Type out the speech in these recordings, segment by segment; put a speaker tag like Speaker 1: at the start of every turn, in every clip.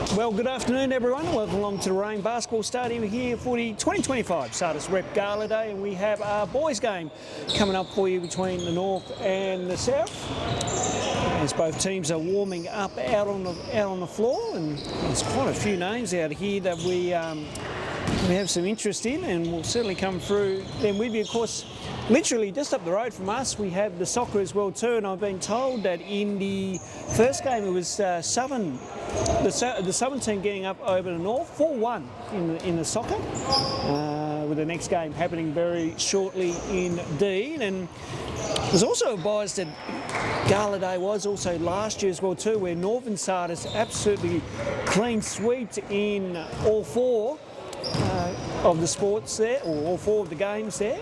Speaker 1: Well, good afternoon everyone. Welcome along to the Warrane Basketball Stadium here for the 2025 SATIS Rep Gala Day, and we have our boys game coming up for you between the North and the South, as both teams are warming up out on the floor, and there's quite a few names out here that we have some interest in, and we'll certainly come through them with you. Of course, literally just up the road from us we have the soccer as well too, and I've been told that in the first game it was the Southern team getting up over the North 4-1 in the soccer, with the next game happening very shortly indeed. And I was also advised that Gala Day was also last year as well too, where Northern SATIS absolutely clean sweeped in all four of the sports there, or all four of the games there,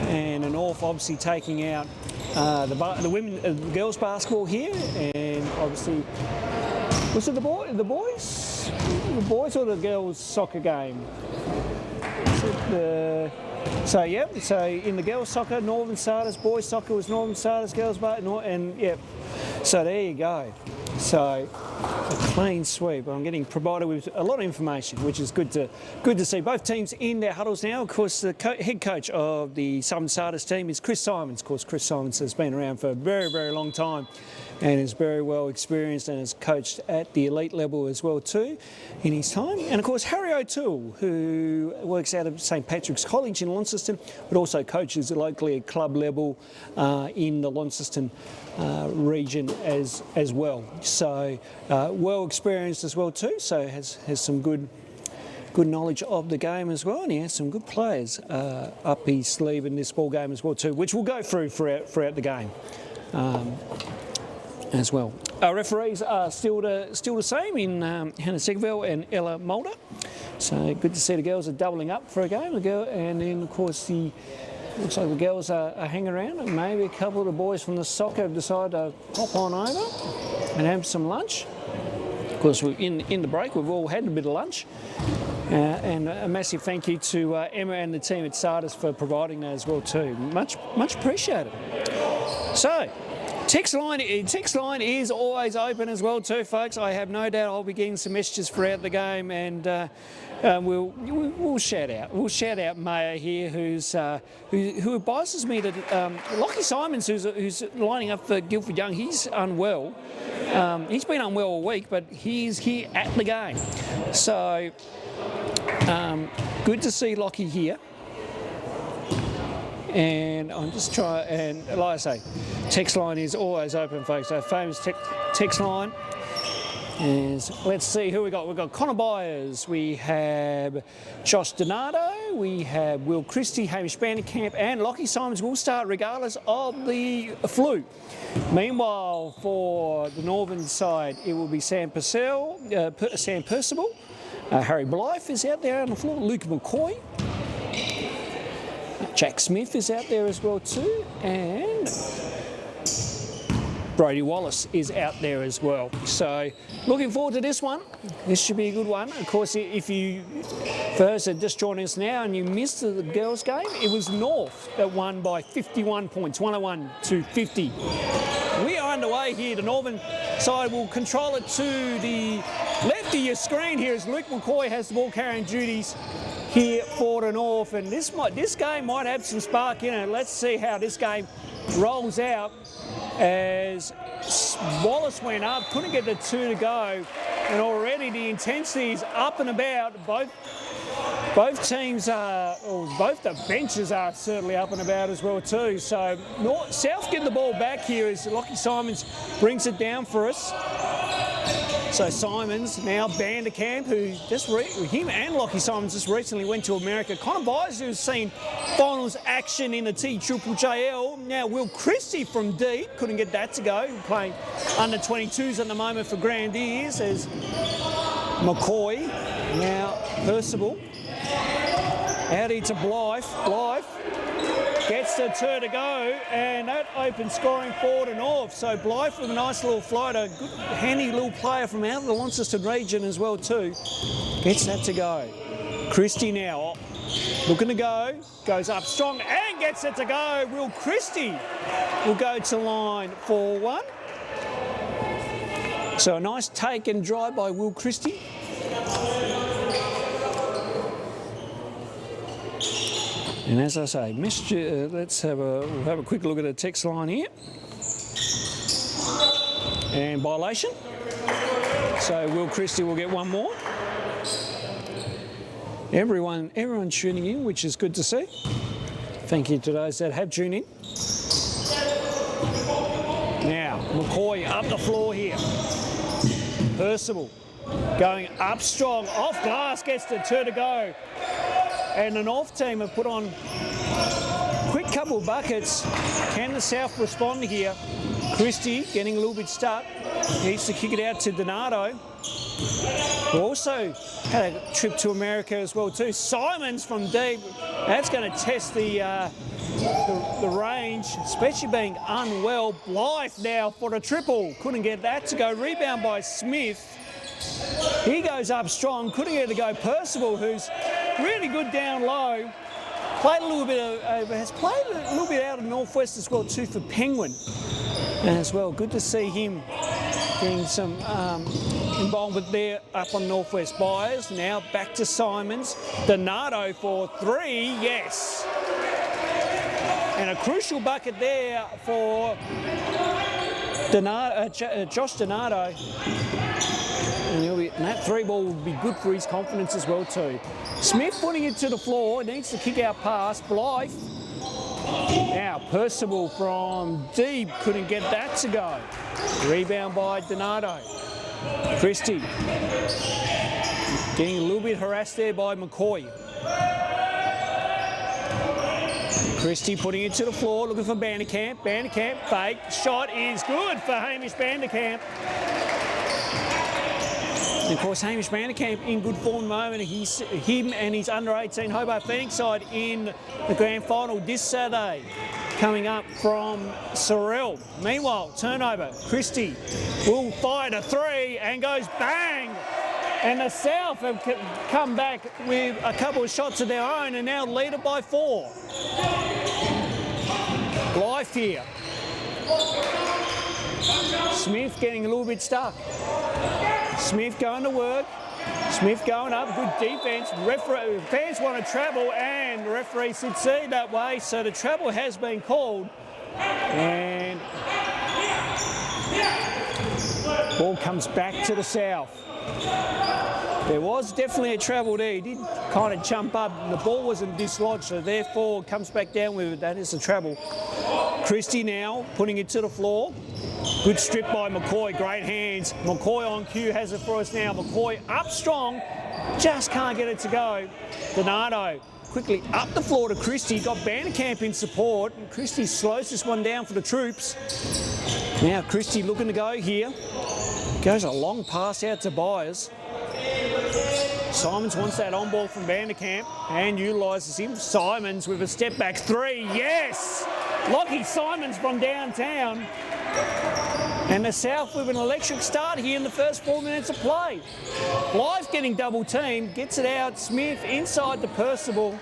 Speaker 1: and the North obviously taking out the girls basketball here, and obviously was it the boys or the girls soccer game? So in the girls soccer, Northern SATIS, boys soccer was Northern SATIS, girls and yep. So there you go. So a clean sweep. I'm getting provided with a lot of information, which is good to see. Both teams in their huddles now. Of course, the head coach of the Southern SATIS team is Chris Simons. Of course, Chris Simons has been around for a very, very long time and is very well experienced and has coached at the elite level as well too in his time. And of course, Harry O'Toole, who works out of St Patrick's College in Launceston, but also coaches locally at club level in the Launceston region as well. So well experienced as well too, so has some good knowledge of the game as well, and he has some good players up his sleeve in this ball game as well too, which we'll go through throughout the game as well. Our referees are still the same in Hannah Segville and Ella Mulder. So good to see the girls are doubling up for a game. And then of course looks like the girls are hanging around, and maybe a couple of the boys from the soccer have decided to hop on over and have some lunch. Of course, in the break we've all had a bit of lunch. And a massive thank you to Emma and the team at SATIS for providing that as well too. Much appreciated. So, text line is always open as well too, folks. I have no doubt I'll be getting some messages throughout the game, and we'll shout out Maya here, who advises me that Lockie Simons, who's lining up for Guildford Young, he's unwell. He's been unwell all week, but he's here at the game. So good to see Lockie here. And I'm just trying, and like I say, text line is always open, folks. So famous text line is, let's see who we got. We've got Connor Byers, we have Josh Donato, we have Will Christie, Hamish Vanderkamp, and Lockie Simons will start regardless of the flu. Meanwhile, for the Northern side, it will be Sam Percival, Harry Blythe is out there on the floor, Luke McCoy, Jack Smith is out there as well too, and Brody Wallace is out there as well. So looking forward to this one. This should be a good one. Of course, if you first are just joining us now and you missed the girls' game, it was North that won by 51 points, 101-50. We are underway here. The Northern side will control it to the left of your screen here as Luke McCoy has the ball carrying duties here for the North, and this game might have some spark in it. Let's see how this game rolls out, as Wallace went up, couldn't get the two to go, and already the intensity is up and about. Both teams are, or both the benches are certainly up and about as well too. So South get the ball back here as Lockie Simons brings it down for us. So Simons, now Vanderkamp, who him and Lockie Simons just recently went to America. Connor Byers, who's seen finals action in the TJJL. Now Will Christie from deep, couldn't get that to go. Playing under 22s at the moment for Grandiers, as McCoy, now Percival. Out into Blythe. Blythe gets the two to go, and that opens scoring for the North. So Blythe with a nice little floater, good handy little player from out of the Launceston region as well too. Gets that to go. Christie now looking to go, goes up strong and gets it to go. Will Christie will go to line for one. So a nice take and drive by Will Christie. And as I say, let's we'll have a quick look at the text line here. And violation. So Will Christie will get one more. Everyone's tuning in, which is good to see. Thank you to those that have tuned in. Now, McCoy up the floor here. Percival going up strong, off glass, gets the two to go. And the North team have put on a quick couple of buckets. Can the South respond here? Christie getting a little bit stuck. Needs to kick it out to Donato. We also had a trip to America as well too. Simons from deep. That's going to test the range, especially being unwell. Blythe now for the triple. Couldn't get that to go. Rebound by Smith. He goes up strong. Couldn't get it to go. Percival, who's really good down low. Played a little bit has played a little bit out of Northwest as well too for Penguin. And as well, good to see him getting some involvement there up on Northwest. Byers now back to Simons. Donato for three, yes. And a crucial bucket there for Josh Donato. And that three ball would be good for his confidence as well too. Smith putting it to the floor, needs to kick out pass. Blythe. Now Percival from deep, couldn't get that to go. Rebound by Donato. Christie getting a little bit harassed there by McCoy. Christie putting it to the floor, looking for Vanderkamp. Vanderkamp fake, shot is good for Hamish Vanderkamp. And of course, Hamish Vanderkamp in good form moment. Him and his under-18 Hobart Phoenix side in the grand final this Saturday, coming up from Sorrel. Meanwhile, turnover. Christie will fire a three and goes bang. And the South have come back with a couple of shots of their own and now lead it by 4. Blythe here. Smith getting a little bit stuck. Smith going to work. Smith going up. Good defence. Fans want to travel and the referee should see that way. So the travel has been called. And ball comes back to the South. There was definitely a travel there. He did kind of jump up. The ball wasn't dislodged, so therefore comes back down with it. That is a travel. Christie now putting it to the floor. Good strip by McCoy, great hands. McCoy on cue has it for us now. McCoy up strong, just can't get it to go. Donato quickly up the floor to Christie, got Vanderkamp in support. And Christie slows this one down for the troops. Now Christie looking to go here. Goes a long pass out to Byers. Simons wants that on ball from Vanderkamp and utilises him. Simons with a step back three, yes! Lockie Simons from downtown. And the South with an electric start here in the first 4 minutes of play. Blythe getting double teamed, gets it out. Smith inside to Percival.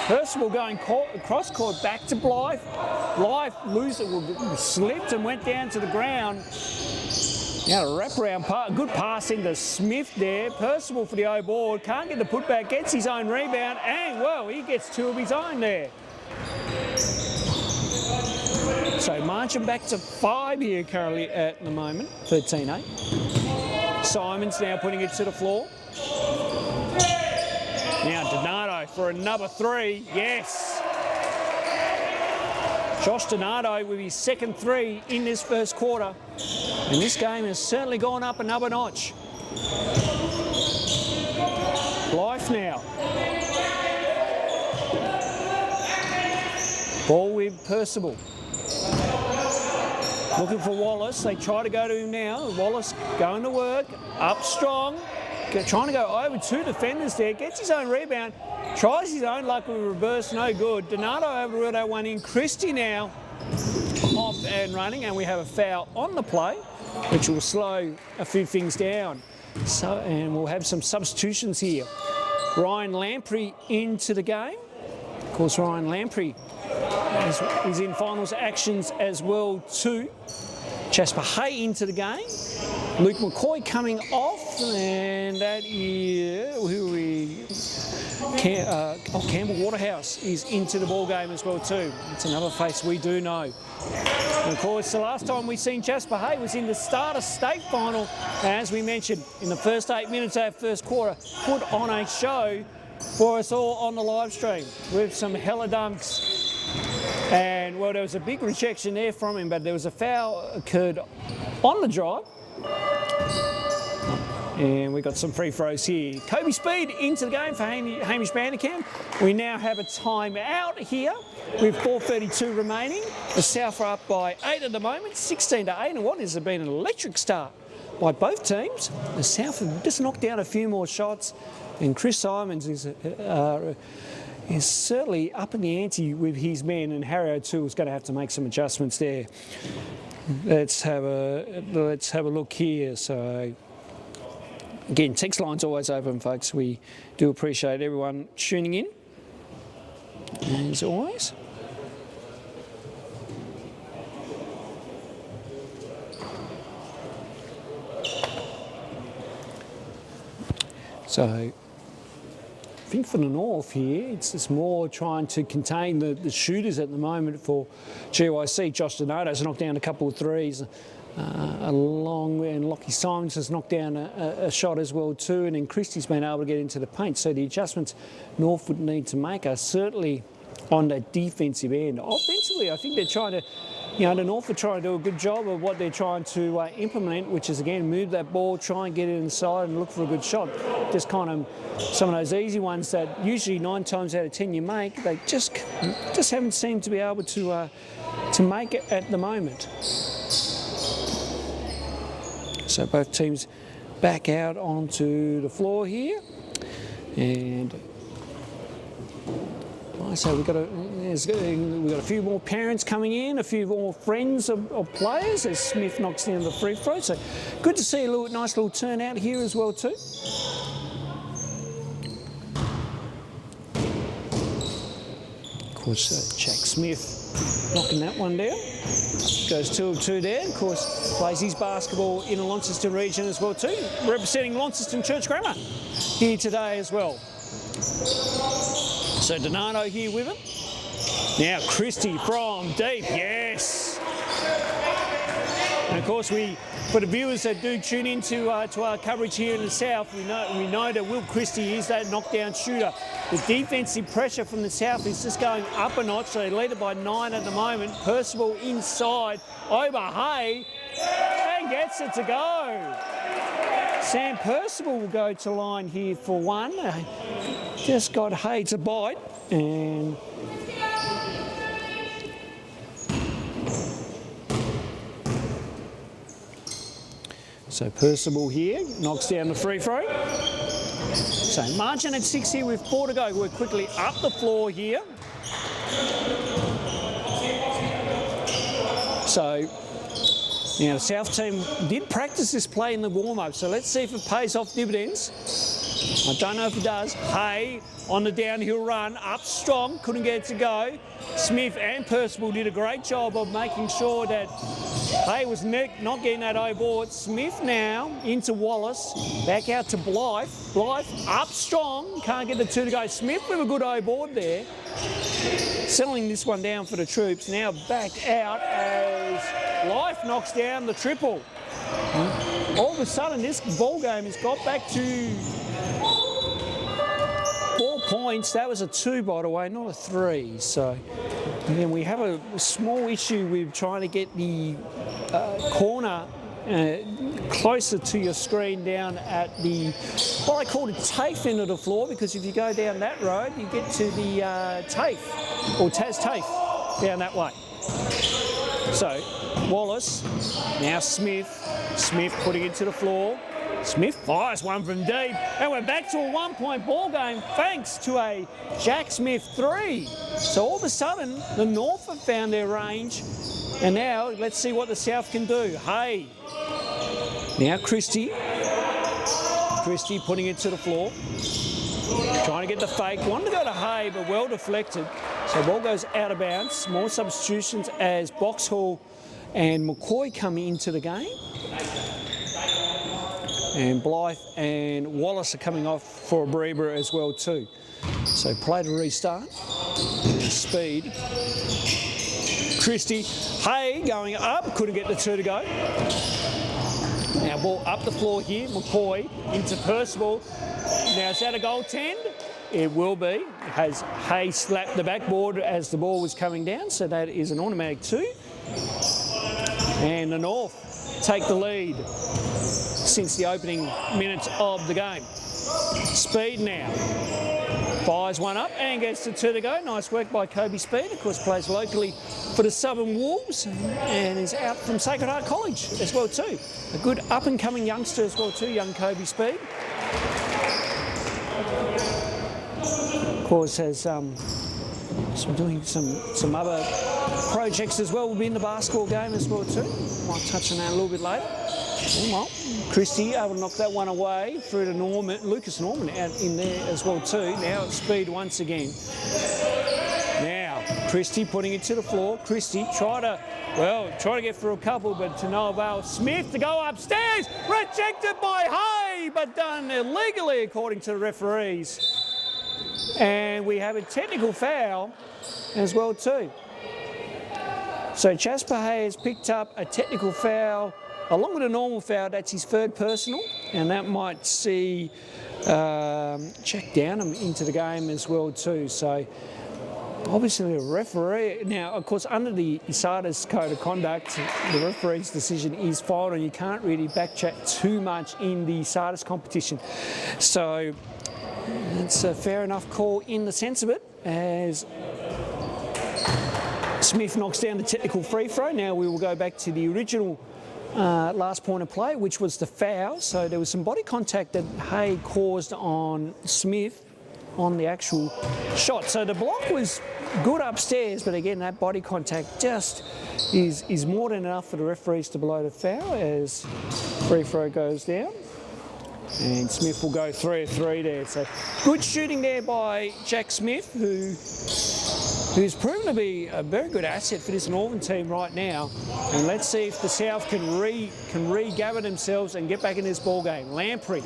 Speaker 1: Percival going cross court back to Blythe. Blythe slipped and went down to the ground. Now a wraparound, good pass into Smith there. Percival for the O board, can't get the putback, gets his own rebound, and well, he gets two of his own there. So marching back to 5 here currently at the moment, 13-8. Simons now putting it to the floor. Now Donato for another three, yes. Josh Donato with his second three in this first quarter. And this game has certainly gone up another notch. Blythe now. Ball with Percival. Looking for Wallace. They try to go to him now. Wallace going to work. Up strong. Trying to go over two defenders there. Gets his own rebound. Tries his own luck with reverse. No good. Donato overruled that one in. Christie now off and running. And we have a foul on the play, which will slow a few things down. So, and we'll have some substitutions here. Ryan Lamprey into the game. Of course, Ryan Lamprey is in finals actions as well too. Jasper Hay into the game. Luke McCoy coming off, and that is Campbell Waterhouse is into the ball game as well too. It's another face we do know. And of course, the last time we seen Jasper Hay was in the SATIS state final. As we mentioned, in the first 8 minutes of that first quarter, put on a show for us all on the live stream with some hella dunks. And well, there was a big rejection there from him, but there was a foul occurred on the drive. And we got some free throws here. Kobe Speed into the game for Hamish Vanderkamp. We now have a timeout here with 4:32 remaining. The South are up by 8 at the moment, 16-8, and what has been an electric start by both teams. The South have just knocked down a few more shots, and Chris Simons is certainly up in the ante with his men, and Harry O'Toole is going to have to make some adjustments there. Let's have a look here. So again, text line's always open, folks. We do appreciate everyone tuning in, as always. So I think for the North here, it's just more trying to contain the shooters at the moment for GYC. Josh Donato's knocked down a couple of threes. Along and Lockie Simons has knocked down a shot as well too, and then Christie's been able to get into the paint. So the adjustments North would need to make are certainly on the defensive end. Offensively, I think they're trying to, the North are trying to do a good job of what they're trying to implement, which is again move that ball, try and get it inside and look for a good shot. Just kind of some of those easy ones that usually 9 times out of 10 you make, they just haven't seemed to be able to make it at the moment. So both teams back out onto the floor here, and like I say, we've got a few more parents coming in, a few more friends of players as Smith knocks down the free throw. So good to see a nice little turnout here as well too. Of course, Jack Smith knocking that one down. Goes 2 of 2 there. Of course, plays his basketball in the Launceston region as well too. Representing Launceston Church Grammar here today as well. So Donato here with him. Now Christie from deep, yes. And of course, for the viewers that do tune into to our coverage here in the South, we know that Will Christie is that knockdown shooter. The defensive pressure from the South is just going up a notch. So they lead it by 9 at the moment. Percival inside over Hay and gets it to go. Sam Percival will go to line here for one. Just got Hay to bite, and so Percival here knocks down the free throw. So margin at 6 here with 4 to go. We're quickly up the floor here. So now the South team did practice this play in the warm-up, so let's see if it pays off dividends. I don't know if it does. Hay on the downhill run, up strong, couldn't get it to go. Smith and Percival did a great job of making sure that Hay was not getting that O board. Smith now into Wallace, back out to Blythe. Blythe up strong, can't get the 2 to go. Smith with a good O board there. Settling this one down for the troops. Now back out as Blythe knocks down the triple. All of a sudden, this ball game has got back to 4 points. That was a 2, by the way, not a 3. So, and then we have a small issue with trying to get the corner closer to your screen down at the, what I call the TAFE end of the floor, because if you go down that road, you get to the TAFE, or TAFE, down that way. So, Wallace, now Smith putting it to the floor. Smith fires one from deep, and we're back to a 1-point ball game thanks to a Jack Smith 3. So all of a sudden, the North have found their range, and now let's see what the South can do. Hay, now Christie putting it to the floor, trying to get the fake, wanted to go to Hay, but well deflected. So ball goes out of bounds. More substitutions as Boxhall and McCoy come into the game. And Blythe and Wallace are coming off for a breather as well too. So play to restart. Speed. Christie. Hay going up. Couldn't get the 2 to go. Now ball up the floor here. McCoy into Percival. Now is that a goaltend? It will be. Has Hay slapped the backboard as the ball was coming down, so that is an automatic 2. And the North take the lead since the opening minutes of the game. Speed now. Fires one up and gets the 2 to go. Nice work by Kobe Speed. Of course, plays locally for the Southern Wolves and is out from Sacred Heart College as well too. A good up-and-coming youngster as well too, young Kobe Speed. Of course, has doing some other projects as well. Will be in the basketball game as well too. Might touch on that a little bit later. Oh, well, Christie able to knock that one away through to Norman, Lucas Norman out in there as well too. Now it's Speed once again. Now Christie putting it to the floor. Christie try to get through a couple, but to no avail. Smith to go upstairs, rejected by Hay, but done illegally according to the referees. And we have a technical foul as well too. So Jasper Hay has picked up a technical foul along with a normal foul. That's his 3rd personal, and that might see Jack Downham into the game as well too. So obviously a referee, now of course under the SATIS code of conduct, the referee's decision is final and you can't really backchat too much in the SATIS competition. So it's a fair enough call in the sense of it, as Smith knocks down the technical free throw. Now we will go back to the original last point of play, which was the foul. So there was some body contact that Hay caused on Smith on the actual shot. So the block was good upstairs, but again, that body contact just is more than enough for the referees to blow the foul as free throw goes down. And Smith will go 3 of 3 there. So good shooting there by Jack Smith, who's proven to be a very good asset for this Northern team right now. And let's see if the South can regather themselves and get back in this ball game. Lamprey,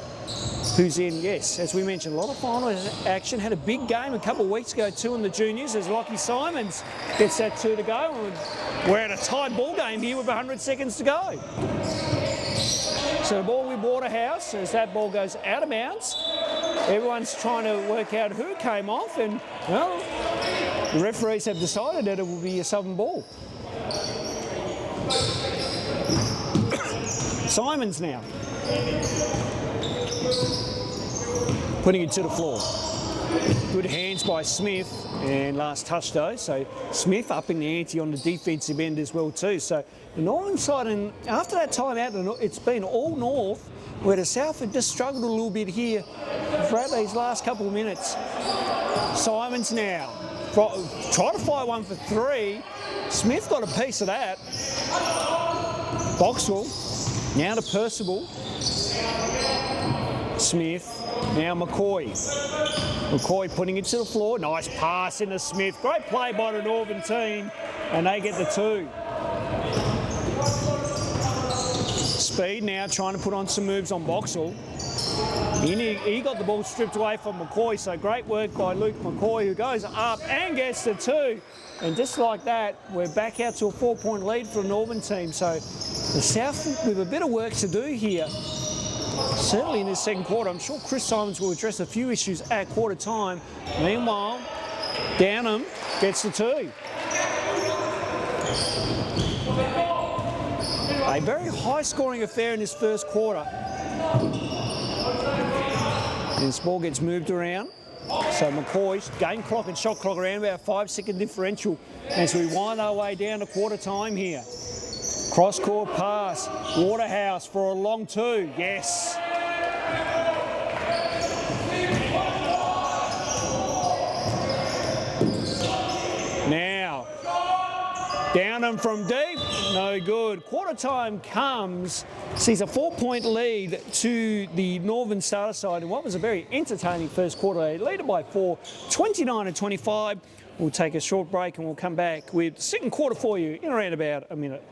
Speaker 1: who's in, yes, as we mentioned, a lot of final action. Had a big game a couple of weeks ago too in the juniors as Lockie Simons gets that 2 to go. We're at a tied ball game here with 100 seconds to go. So the ball with Waterhouse as that ball goes out of bounds. Everyone's trying to work out who came off, and well, the referees have decided that it will be a Southern ball. Simons now. Putting it to the floor. Good hands by Smith, and last touch though, so Smith upping the ante on the defensive end as well too. So the Northern side, and after that time out, it's been all North, where the South have just struggled a little bit here throughout these last couple of minutes. Simons now. Try to fire one for 3. Smith got a piece of that. Boxwell. Now to Percival. Smith. Now McCoy. McCoy putting it to the floor. Nice pass into Smith. Great play by the Northern team. And they get the 2. Speed now trying to put on some moves on Boxall. He got the ball stripped away from McCoy, so great work by Luke McCoy, who goes up and gets the 2. And just like that, we're back out to a 4-point lead for the Northern team. So the South with a bit of work to do here, certainly in this second quarter. I'm sure Chris Simons will address a few issues at quarter time. Meanwhile, Downham gets the 2. A very high-scoring affair in this first quarter. And this ball gets moved around. So McCoy's game clock and shot clock around about a 5-second differential as we wind our way down to quarter time here. Cross-court pass. Waterhouse for a long 2. Yes. Now, Downham from deep. No good. Quarter time comes, sees a 4-point lead to the Northern Starter side in what was a very entertaining first quarter. They lead it by 4, 29-25. We'll take a short break and we'll come back with the second quarter for you in around about a minute.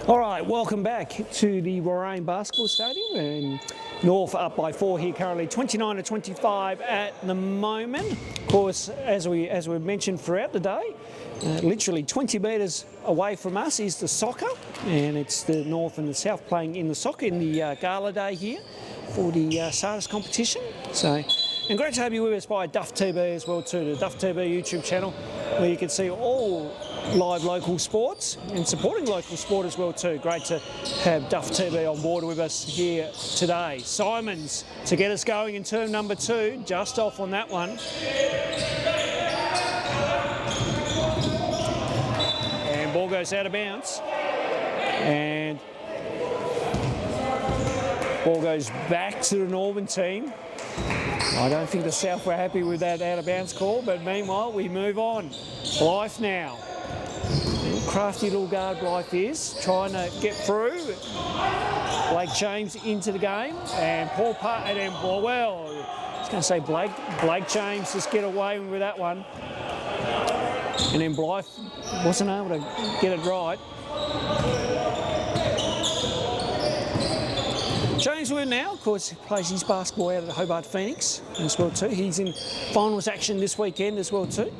Speaker 1: All right, welcome back to the Warrane Basketball Stadium, and North up by 4 here currently, 29-25 at the moment. Of course, as we've mentioned throughout the day, literally 20 metres away from us is the soccer, and it's the North and the South playing in the soccer in the Gala day here for the SATIS competition. So, and great to have you with us by Duff TV as well too, the Duff TV YouTube channel, where you can see all live local sports and supporting local sport as well too. Great to have Duff TV on board with us here today. Simons to get us going in term number 2, just off on that one. And ball goes out of bounds. And ball goes back to the Northern team. I don't think the South were happy with that out of bounds call, but meanwhile we move on. Blythe now. Crafty little guard Blythe is, trying to get through. Blake James into the game, and Paul Part, and then, well, I was going to say Blake James just get away with that one. And then Blythe wasn't able to get it right. James Wood now, of course, plays his basketball out at Hobart Phoenix as well too. He's in finals action this weekend as well too.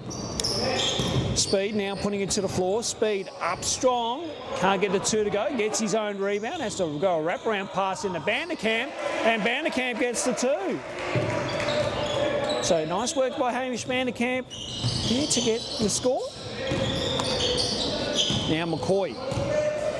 Speaker 1: Speed now putting it to the floor. Speed up strong. Can't get the 2 to go. Gets his own rebound. Has to go a wraparound pass into Vanderkamp. And Vanderkamp gets the 2. So nice work by Hamish Vanderkamp here to get the score. Now McCoy.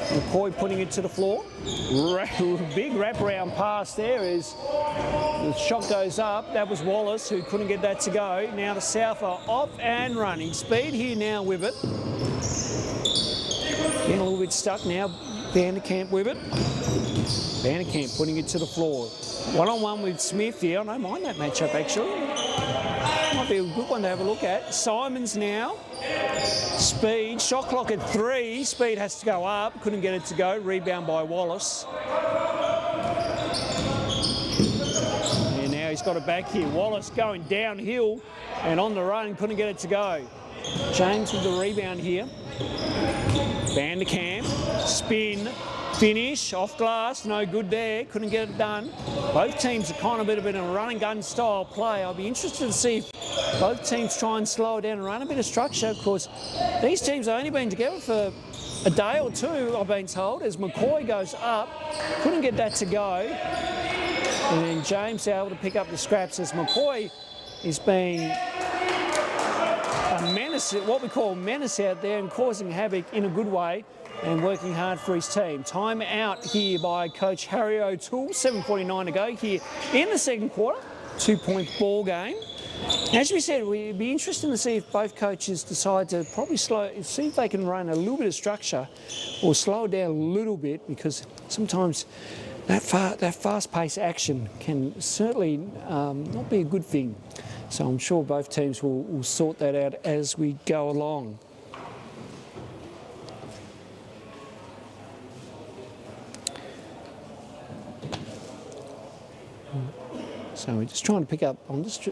Speaker 1: McCoy putting it to the floor. Big wraparound pass there as the shot goes up. That was Wallace who couldn't get that to go. Now the South are off and running. Speed here now with it. Getting a little bit stuck now. Vanderkamp with it. Vanderkamp putting it to the floor. One-on-one with Smith here. I don't mind that matchup actually. Might be a good one to have a look at. Simons now. Speed, shot clock at 3. Speed has to go up. Couldn't get it to go. Rebound by Wallace. And now he's got it back here. Wallace going downhill and on the run. Couldn't get it to go. James with the rebound here. Vanderkamp. Spin. Finish. Off glass. No good there. Couldn't get it done. Both teams are kind of a bit of a run and gun style play. I'll be interested to see if both teams try and slow it down and run a bit of structure. Of course, these teams have only been together for a day or two, I've been told, as McCoy goes up. Couldn't get that to go. And then James able to pick up the scraps as McCoy is being a menace, what we call menace out there, and causing havoc in a good way and working hard for his team. Time out here by Coach Harry O'Toole. 7:49 to go here in the second quarter. 2-point ball game. As we said, it'd be interesting to see if both coaches decide to probably see if they can run a little bit of structure or slow it down a little bit, because sometimes that fast-paced action can certainly not be a good thing. So I'm sure both teams will sort that out as we go along. So we're just trying to pick up.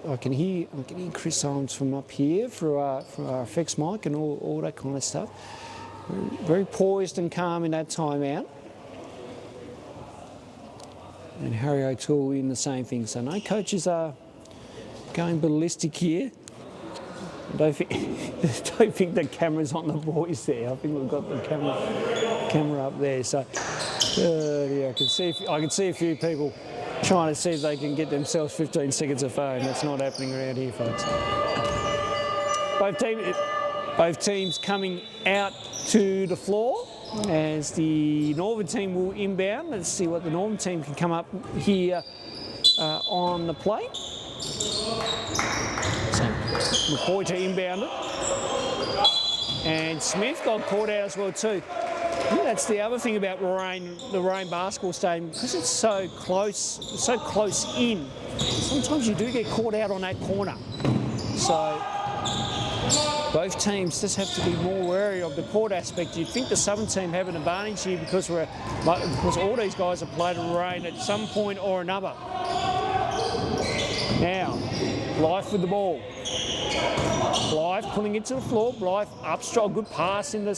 Speaker 1: I can hear Chris Simons from up here for our effects mic and all that kind of stuff. Very poised and calm in that timeout. And Harry O'Toole in the same thing. So no coaches are going ballistic here. I don't think the camera's on the boys there. I think we've got the camera up there. So yeah, I can see a few people trying to see if they can get themselves 15 seconds of fame. That's not happening around here, folks. Both teams coming out to the floor as the Northern team will inbound. Let's see what the Northern team can come up here on the plate. So McCoy to inbound it. And Smith got caught out as well too. I think that's the other thing about the Warrane Basketball Stadium, because it's so close in. Sometimes you do get caught out on that corner. So both teams just have to be more wary of the court aspect. You'd think the Southern team have an advantage here because all these guys have played at Warrane at some point or another. Now, Blythe with the ball. Blythe pulling it to the floor. Blythe up strong, good pass in the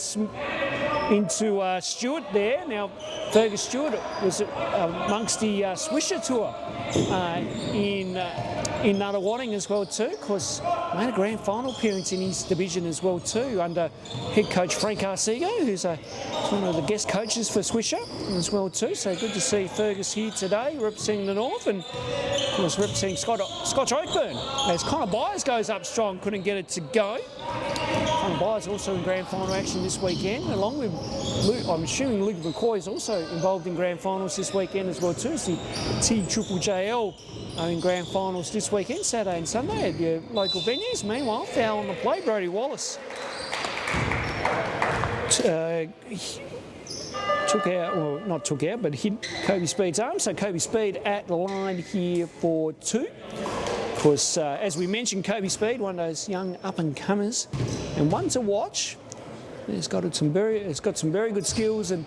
Speaker 1: into Stewart there. Now, Fergus Stewart was amongst the Swisher Tour in Nunawading as well too. Of course, made a grand final appearance in his division as well too, under head coach Frank Arcego, who's one of the guest coaches for Swisher as well too. So good to see Fergus here today, representing the North, and of course representing Scotch Oakburn. As Connor Byers goes up strong, couldn't get it to go. Connor Byers also in grand final action this weekend, along with I'm assuming Luke McCoy is also involved in grand finals this weekend as well too. It's the TJJL in grand finals this weekend, Saturday and Sunday at your local venues. Meanwhile, foul on the play, Brodie Wallace hit Kobe Speed's arm. So Kobe Speed at the line here for 2. Of course, as we mentioned, Kobe Speed, one of those young up-and-comers, and one to watch. It's got some very good skills and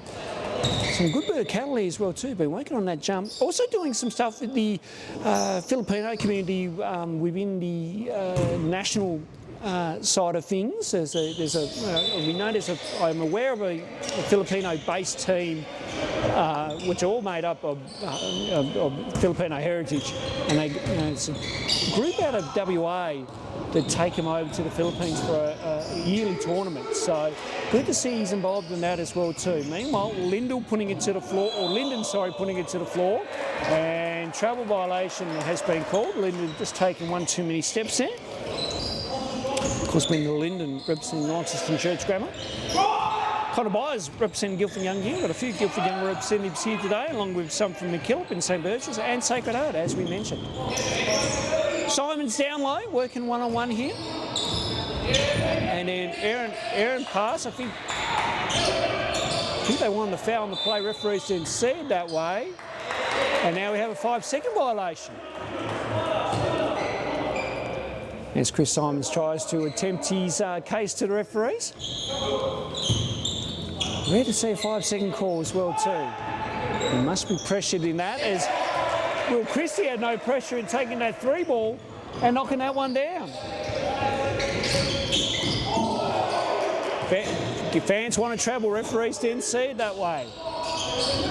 Speaker 1: some good verticality as well too. Been working on that jump. Also doing some stuff with the Filipino community within the national side of things. I'm aware of a Filipino-based team which are all made up of Filipino heritage, and it's a group out of WA that take him over to the Philippines for a yearly tournament. So good to see he's involved in that as well too. Meanwhile, Linden putting it to the floor, and travel violation has been called. Linden just taken one too many steps there. Of course, being the Linden representing Launceston Church Grammar. Connor Byers representing Guildford Young here. Got a few Guildford Young representatives here today, along with some from McKillop and St Burgess and Sacred Heart, as we mentioned. Simon's down low, working one-on-one here. And then Aaron pass, I think they wanted to foul on the play. Referees didn't see it that way. And now we have a 5-second violation. As Chris Simons tries to attempt his case to the referees. Rare to see a 5-second call as well too. He must be pressured in that, as Will Christie had no pressure in taking that 3 ball and knocking that one down. Fans want to travel, referees didn't see it that way.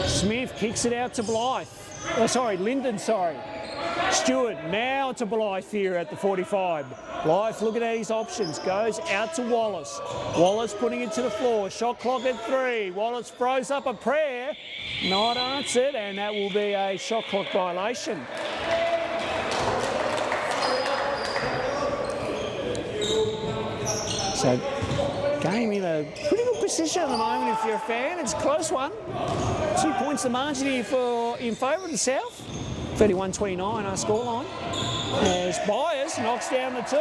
Speaker 1: Smith kicks it out to Blythe. Linden. Stewart now to Blythe here at the 45. Blythe looking at his options, goes out to Wallace. Wallace putting it to the floor, shot clock at 3. Wallace throws up a prayer, not answered, and that will be a shot clock violation. So, game in a pretty good position at the moment if you're a fan. It's a close one. 2 points the margin here in favour of the South. 31-29 our scoreline. As Byers knocks down the 2.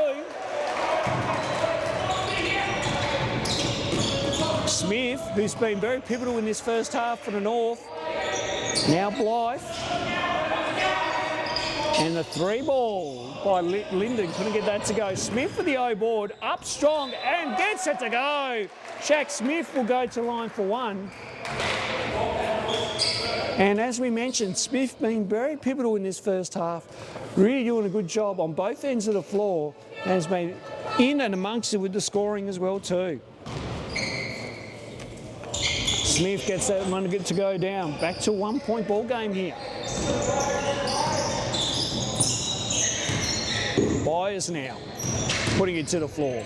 Speaker 1: Smith, who's been very pivotal in this first half for the North. Now Blythe. And the 3 ball by Linden, couldn't get that to go. Smith with the O board, up strong and gets it to go. Shaq Smith will go to line for 1. And as we mentioned, Smith being very pivotal in this first half, really doing a good job on both ends of the floor, and has been in and amongst it with the scoring as well too. Smith gets that one to go down. Back to 1-point ball game here. Byers now putting it to the floor.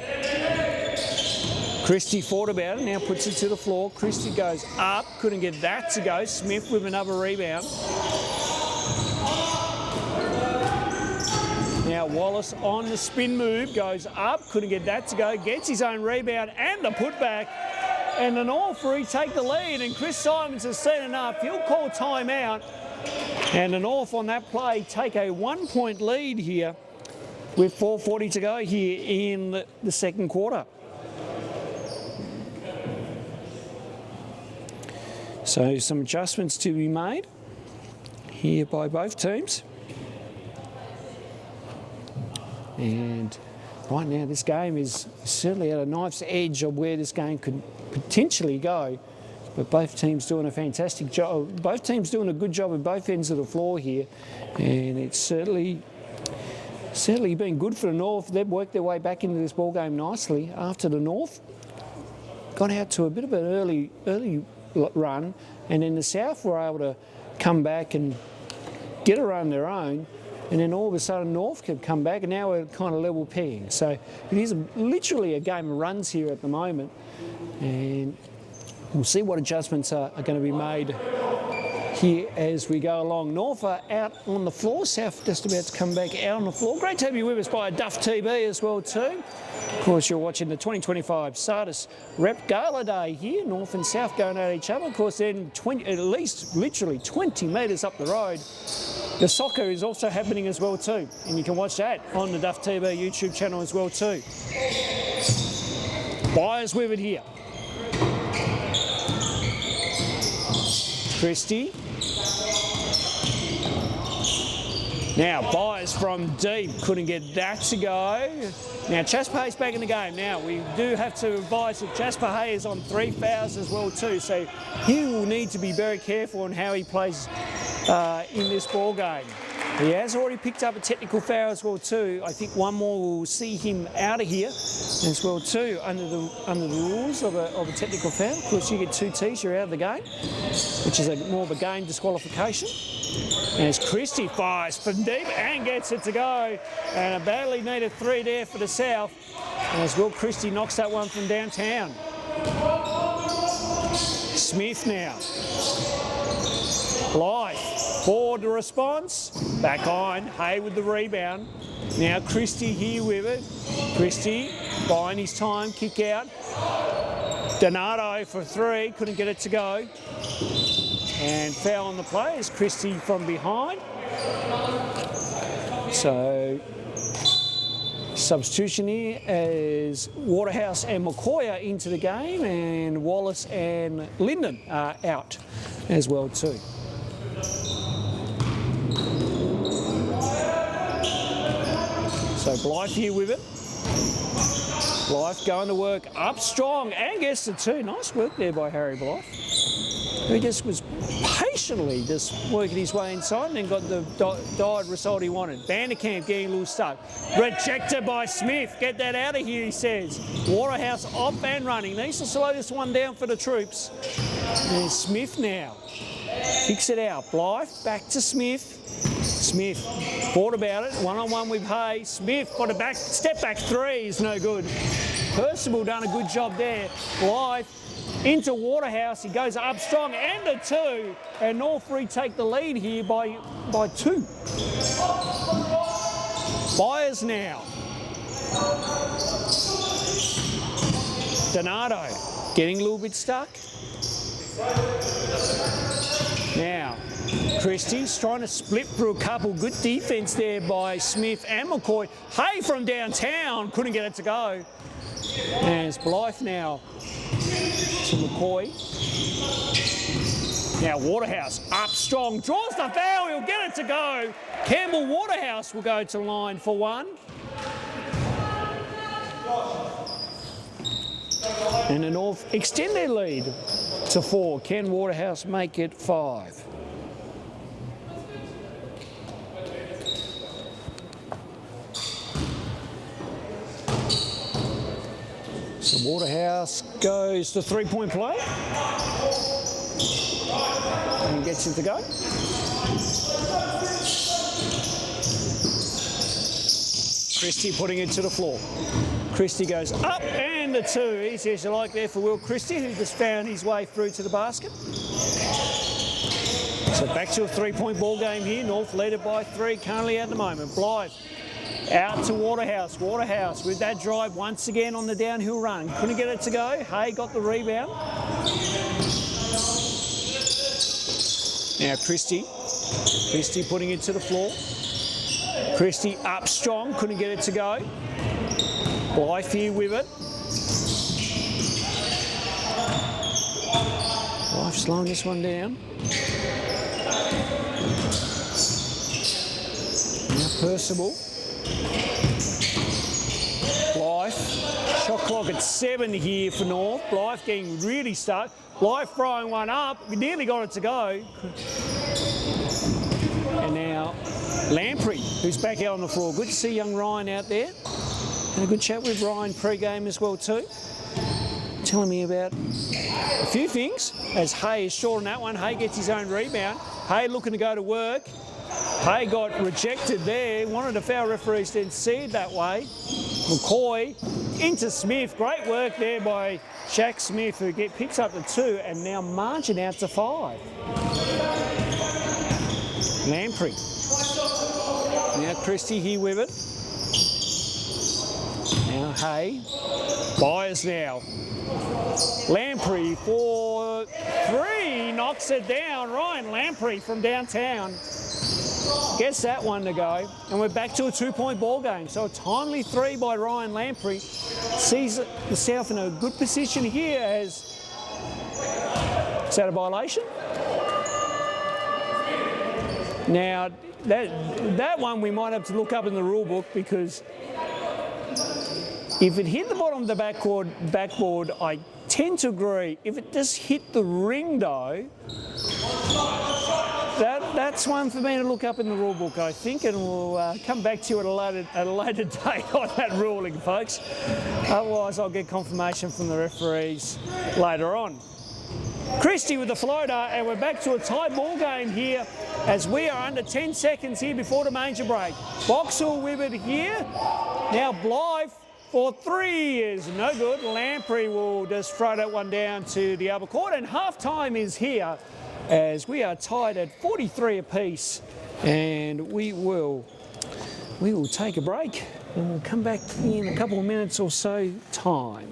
Speaker 1: Christie thought about it, now puts it to the floor. Christie goes up, couldn't get that to go. Smith with another rebound. Now Wallace on the spin move, goes up, couldn't get that to go. Gets his own rebound and the putback. And the North retake the lead, and Chris Simons has seen enough. He'll call timeout. And the North on that play take a 1-point lead here with 4:40 to go here in the second quarter. So some adjustments to be made here by both teams. And right now this game is certainly at a knife's edge of where this game could potentially go. But both teams doing a fantastic job. Both teams doing a good job at both ends of the floor here. And it's certainly been good for the North. They've worked their way back into this ball game nicely after the North. got out to a bit of an early run, and then the South were able to come back and get a run their own, and then all of a sudden North could come back, and now we're kind of level pegging. So it is literally a game of runs here at the moment, and we'll see what adjustments are going to be made here as we go along. North are out on the floor, South just about to come back out on the floor. Great to have you with us by Duff TV as well too. Of course, you're watching the 2025 SATIS Rep Gala Day here, North and South going at each other. Of course, then at least literally 20 metres up the road, the soccer is also happening as well too, and you can watch that on the Duff TV YouTube channel as well too. Byers with it here. Christie. Now Byers from deep, couldn't get that to go. Now Jasper Hayes back in the game. Now we do have to advise that Jasper Hayes is on 3 fouls as well too, so he will need to be very careful on how he plays in this ball game. He has already picked up a technical foul as well too. I think one more will see him out of here as well too under the rules of a technical foul. Of course, you get 2 T's, you're out of the game, which is more of a game disqualification. And as Christie fires from deep and gets it to go, and a badly needed 3 there for the South. And as Will Christie knocks that one from downtown. Smith now. Blythe. Forward the response, back on, Hay with the rebound. Now Christie here with it. Christie buying his time, kick out. Donato for 3, couldn't get it to go. And foul on the play is Christie from behind. So substitution here as Waterhouse and McCoy are into the game, and Wallace and Linden are out as well too. So Blythe here with it. Blythe going to work up strong and gets the 2. Nice work there by Harry Blythe. He just was patiently just working his way inside and then got the desired result he wanted. Vanderkamp getting a little stuck. Rejected by Smith. Get that out of here, he says. Waterhouse off and running. Needs to slow this one down for the troops. And Smith now. Kicks it out. Blythe back to Smith. Smith thought about it, one-on-one with Hay. Smith got a step back 3 is no good. Percival done a good job there. Blythe into Waterhouse, he goes up strong and a 2, and North retake the lead here by 2. Byers now. Donato getting a little bit stuck. Now, Christie's trying to split through a couple. Good defence there by Smith and McCoy. Hay from downtown, couldn't get it to go. And it's Blythe now to McCoy. Now Waterhouse up strong, draws the foul, he'll get it to go. Campbell Waterhouse will go to line for 1. And the North extend their lead to 4. Can Waterhouse make it 5? So Waterhouse goes to 3-point play and gets it to go. Christie putting it to the floor. Christie goes up and the 2. Easy as you like there for Will Christie, who just found his way through to the basket. So back to a 3-point ball game here. North led it by 3 currently at the moment. Blythe out to Waterhouse. Waterhouse with that drive once again on the downhill run. Couldn't get it to go. Hay got the rebound. Now Christie. Christie putting it to the floor. Christie up strong. Couldn't get it to go. Blythe here with it. Blythe slowing this one down. Now Percival. Blythe, shot clock at 7 here for North. Blythe getting really stuck. Blythe throwing one up, we nearly got it to go. And now Lamprey, who's back out on the floor. Good to see young Ryan out there. Had a good chat with Ryan pre-game as well too. telling me about a few things, as Hay is short on that one. Hay gets his own rebound. Hay looking to go to work. Hay got rejected there. Wanted a foul, referees didn't see it that way. McCoy into Smith. Great work there by Shaq Smith, who picks up the 2 and now margin out to 5. Lamprey. Now Christie here with it. Now Hay. Byers now. Lamprey for 3, knocks it down. Ryan Lamprey from downtown gets that one to go. And we're back to a 2-point ball game. So a timely 3 by Ryan Lamprey sees himself in a good position here. Is that a violation? Now, that one we might have to look up in the rule book, because if it hit the bottom of the backboard, I tend to agree. If it just hit the ring, though, that's one for me to look up in the rule book, I think, and we'll come back to you at a later date on that ruling, folks. Otherwise, I'll get confirmation from the referees later on. Christie with the floater, and we're back to a tight ball game here as we are under 10 seconds here before the major break. Boxall with it here. Now Blythe for 3 is no good. Lamprey will just throw that one down to the upper court, and half time is here as we are tied at 43 apiece, and we will take a break and we'll come back in a couple of minutes or so time.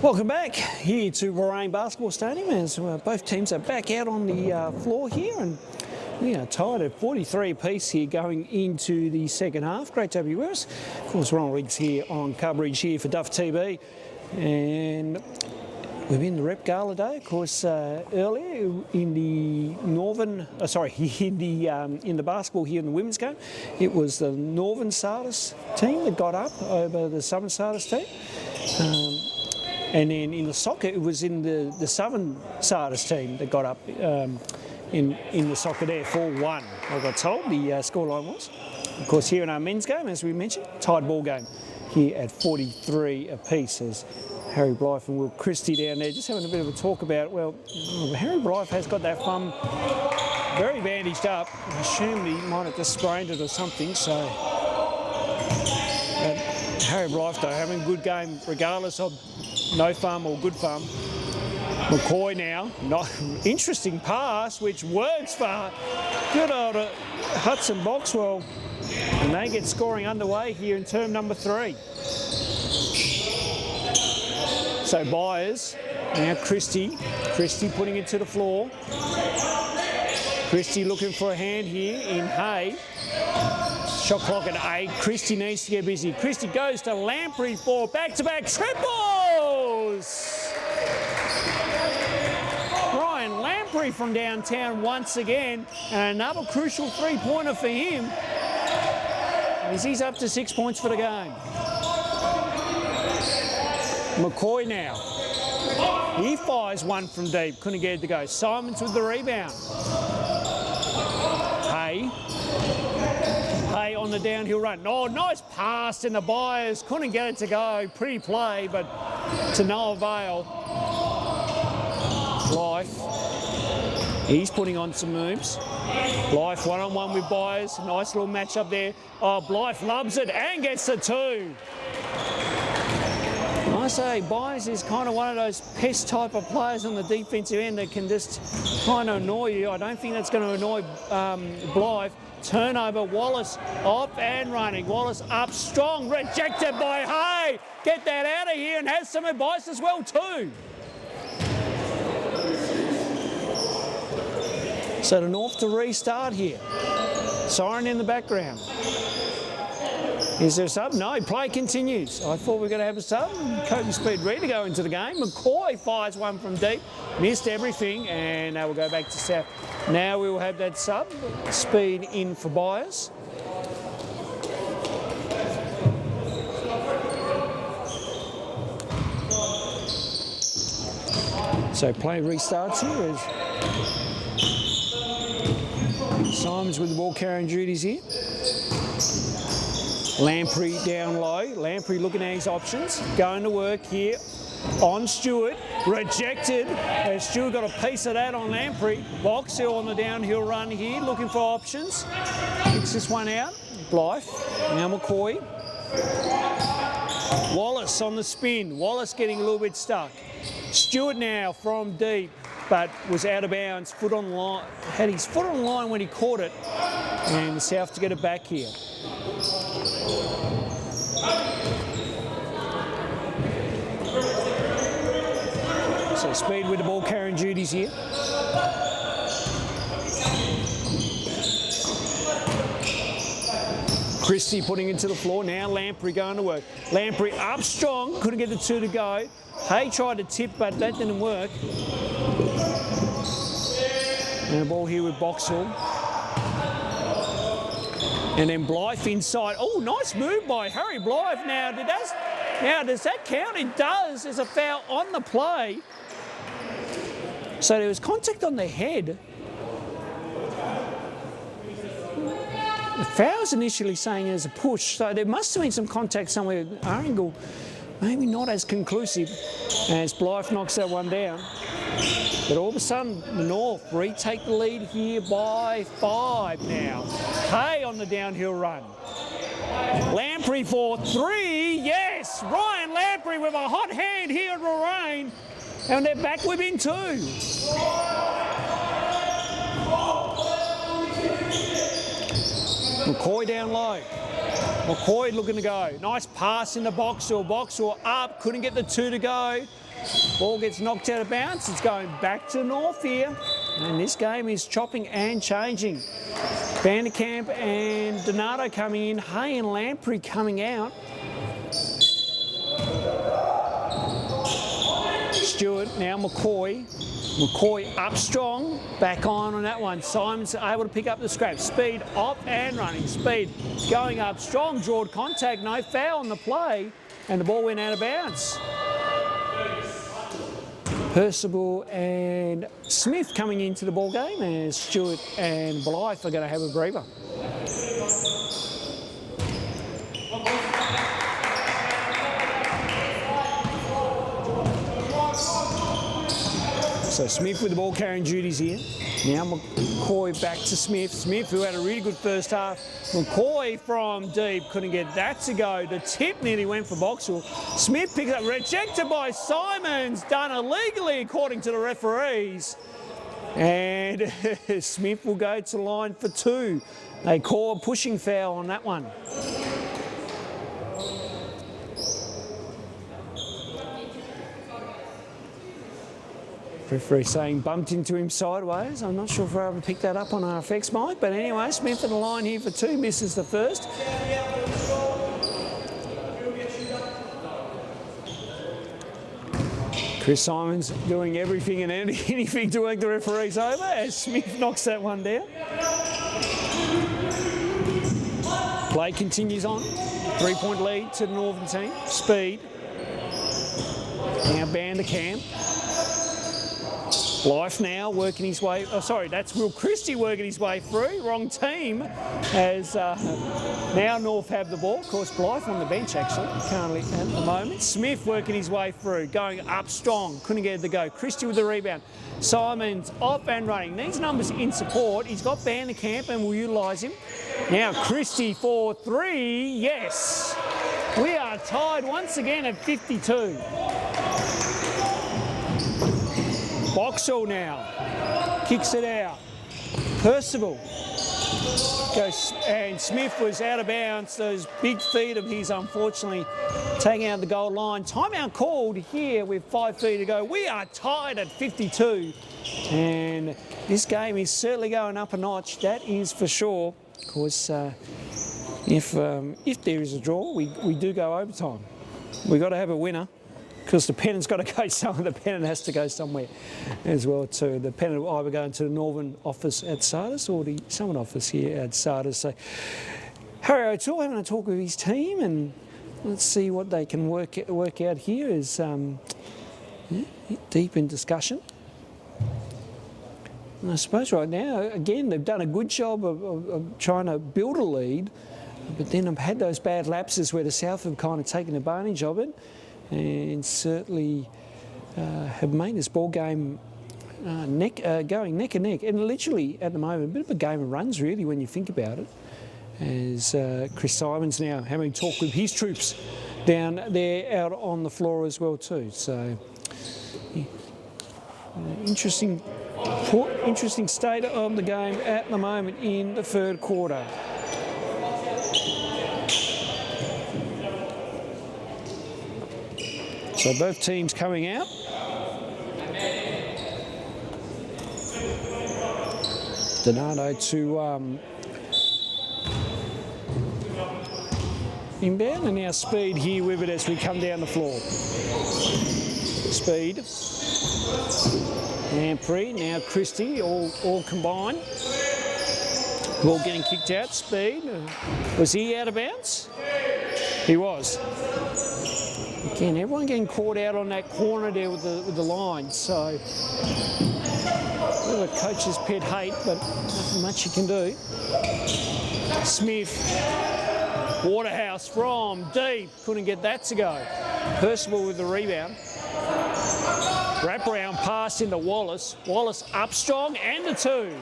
Speaker 1: Welcome back here to Warrane Basketball Stadium as both teams are back out on the floor here, and we are tied at 43 apiece here going into the second half. Great to have you with us. Of course, Ronnie Riggs here on coverage here for Duff TV, and we've been the Rep Gala Day. Of course, earlier in the in the basketball here in the women's game, it was the Northern SATIS team that got up over the Southern SATIS team. And then in the soccer, it was in the Southern SATIS team that got up in the soccer there, 4-1. I got told the scoreline was. Of course, here in our men's game, as we mentioned, tied ball game here at 43 apiece as Harry Blythe and Will Christie down there just having a bit of a talk about, well, Harry Blythe has got that thumb very bandaged up. I assume he might have just sprained it or something, so. But Harry Blythe, though, having a good game regardless of no thumb or good thumb. McCoy now, interesting pass, which works for good old Hudson Boxwell, and they get scoring underway here in term number 3. So Byers, now Christie putting it to the floor. Christie looking for a hand here in Hay. Shot clock at 8. Christie needs to get busy. Christie goes to Lamprey for back-to-back triples. Ryan Lamprey from downtown once again, and another crucial three-pointer for him as he's up to 6 points for the game. McCoy now. He fires one from deep, couldn't get it to go. Simons with the rebound. Hay on the downhill run. Oh, nice pass in the Byers. Couldn't get it to go. Pretty play, but to no avail. Life. He's putting on some moves. Blythe one-on-one with Byers. Nice little match up there. Oh, Blythe loves it and gets the two. I say Byers is kind of one of those pest type of players on the defensive end that can just kind of annoy you. I don't think that's going to annoy Blythe. Turnover, Wallace up and running. Wallace up strong, rejected by Hay. Get that out of here and has some advice as well too. So the North to restart here. Siren in the background. Is there a sub? No, play continues. I thought we were going to have a sub. Coping Speed ready to go into the game. McCoy fires one from deep. Missed everything, and now we'll go back to South. Now we will have that sub. Speed in for Byers. So play restarts here as Simons with the ball carrying duties here. Lamprey down low. Lamprey looking at his options. Going to work here on Stewart. Rejected. As Stewart got a piece of that on Lamprey. Boxhill on the downhill run here. Looking for options. Kicks this one out. Blythe. Now McCoy. Wallace on the spin. Wallace getting a little bit stuck. Stewart now from deep, but was out of bounds. Foot on line. Had his foot on line when he caught it. And South to get it back here. So Speed with the ball carrying duties here. Christie putting it to the floor. Now Lamprey going to work. Lamprey up strong. Couldn't get the two to go. Hay tried to tip, but that didn't work. And the ball here with Boxhill. And then Blythe inside. Oh, nice move by Harry Blythe. Now, does that count? It does. There's a foul on the play. So there was contact on the head. The foul's initially saying there's a push, so there must have been some contact somewhere. Our angle, maybe not as conclusive as Blythe knocks that one down. But all of a sudden, the North retake the lead here by 5 now. Hay on the downhill run. Lamprey for 3, yes! Ryan Lamprey with a hot hand here at Warrane. And they're back within 2. McCoy down low. McCoy looking to go. Nice pass in the Boxhill. Boxhill up, couldn't get the 2 to go. Ball gets knocked out of bounds. It's going back to North here. And this game is chopping and changing. Vanderkamp and Donato coming in. Hay and Lamprey coming out. Stewart, now McCoy. McCoy up strong, back on that one. Simons able to pick up the scrap. Speed up and running. Speed going up strong, drawed contact, no foul on the play, and the ball went out of bounds. Percival and Smith coming into the ball game as Stewart and Blythe are going to have a breather. So Smith with the ball carrying duties here. Now McCoy back to Smith. Smith, who had a really good first half. McCoy from deep, couldn't get that to go. The tip nearly went for Boxhill. Smith picks up, rejected by Simons. Done illegally according to the referees. And Smith will go to the line for 2. They call a pushing foul on that one. Referee saying bumped into him sideways. I'm not sure if we're able to pick that up on RFX mic, but anyway, Smith at the line here for 2, misses the first. Chris Simons doing everything and anything to work the referees over as Smith knocks that one down. Play continues on. 3-point lead to the Northern team. Speed. Now Vanderkamp. Life now working his way, oh sorry, that's Will Christie working his way through. Wrong team, as now North have the ball. Of course, Blythe on the bench actually, currently at the moment. Smith working his way through, going up strong, couldn't get it to go. Christie with the rebound. Simons off and running. Needs numbers in support. He's got Vanderkamp and will utilise him. Now Christie for three, yes. We are tied once again at 52. Boxall now, kicks it out. Percival goes, and Smith was out of bounds. Those big feet of his, unfortunately, taking out the goal line. Timeout called here with 5 feet to go. We are tied at 52, and this game is certainly going up a notch. That is for sure. Of course, if there is a draw, we do go overtime. We've got to have a winner. Because the pennant's got to go somewhere, the pennant has to go somewhere as well too. The pennant will either go into the northern office at SATIS or the southern office here at SATIS. So Harry O'Toole having a talk with his team, and let's see what they can work out here is deep in discussion. And I suppose right now, again, they've done a good job of trying to build a lead, but then I've had those bad lapses where the South have kind of taken advantage of it. And certainly have made this ball game going neck and neck, and literally at the moment a bit of a game of runs really when you think about it. As Chris Simons now having talked with his troops down there out on the floor as well too. So yeah. Interesting state of the game at the moment in the third quarter. So both teams coming out. Donato to inbound, and now Speed here with it as we come down the floor. Speed. Ampre, now Christie, all combined. Ball getting kicked out. Speed. Was he out of bounds? He was. Again, everyone getting caught out on that corner there with the line. So, the coach's pet hate, but nothing much you can do. Smith, Waterhouse from deep, couldn't get that to go. Percival with the rebound. Wraparound pass into Wallace. Wallace up strong and the two.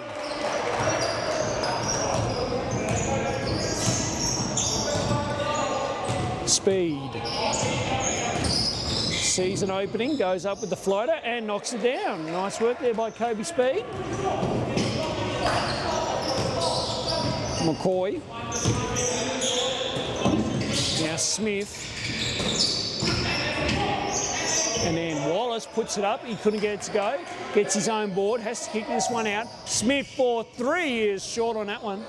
Speaker 1: Speed. Sees an opening, goes up with the floater and knocks it down. Nice work there by Kobe Speed. McCoy. Now Smith. And then Wallace puts it up. He couldn't get it to go. Gets his own board. Has to kick this one out. Smith for three is short on that one.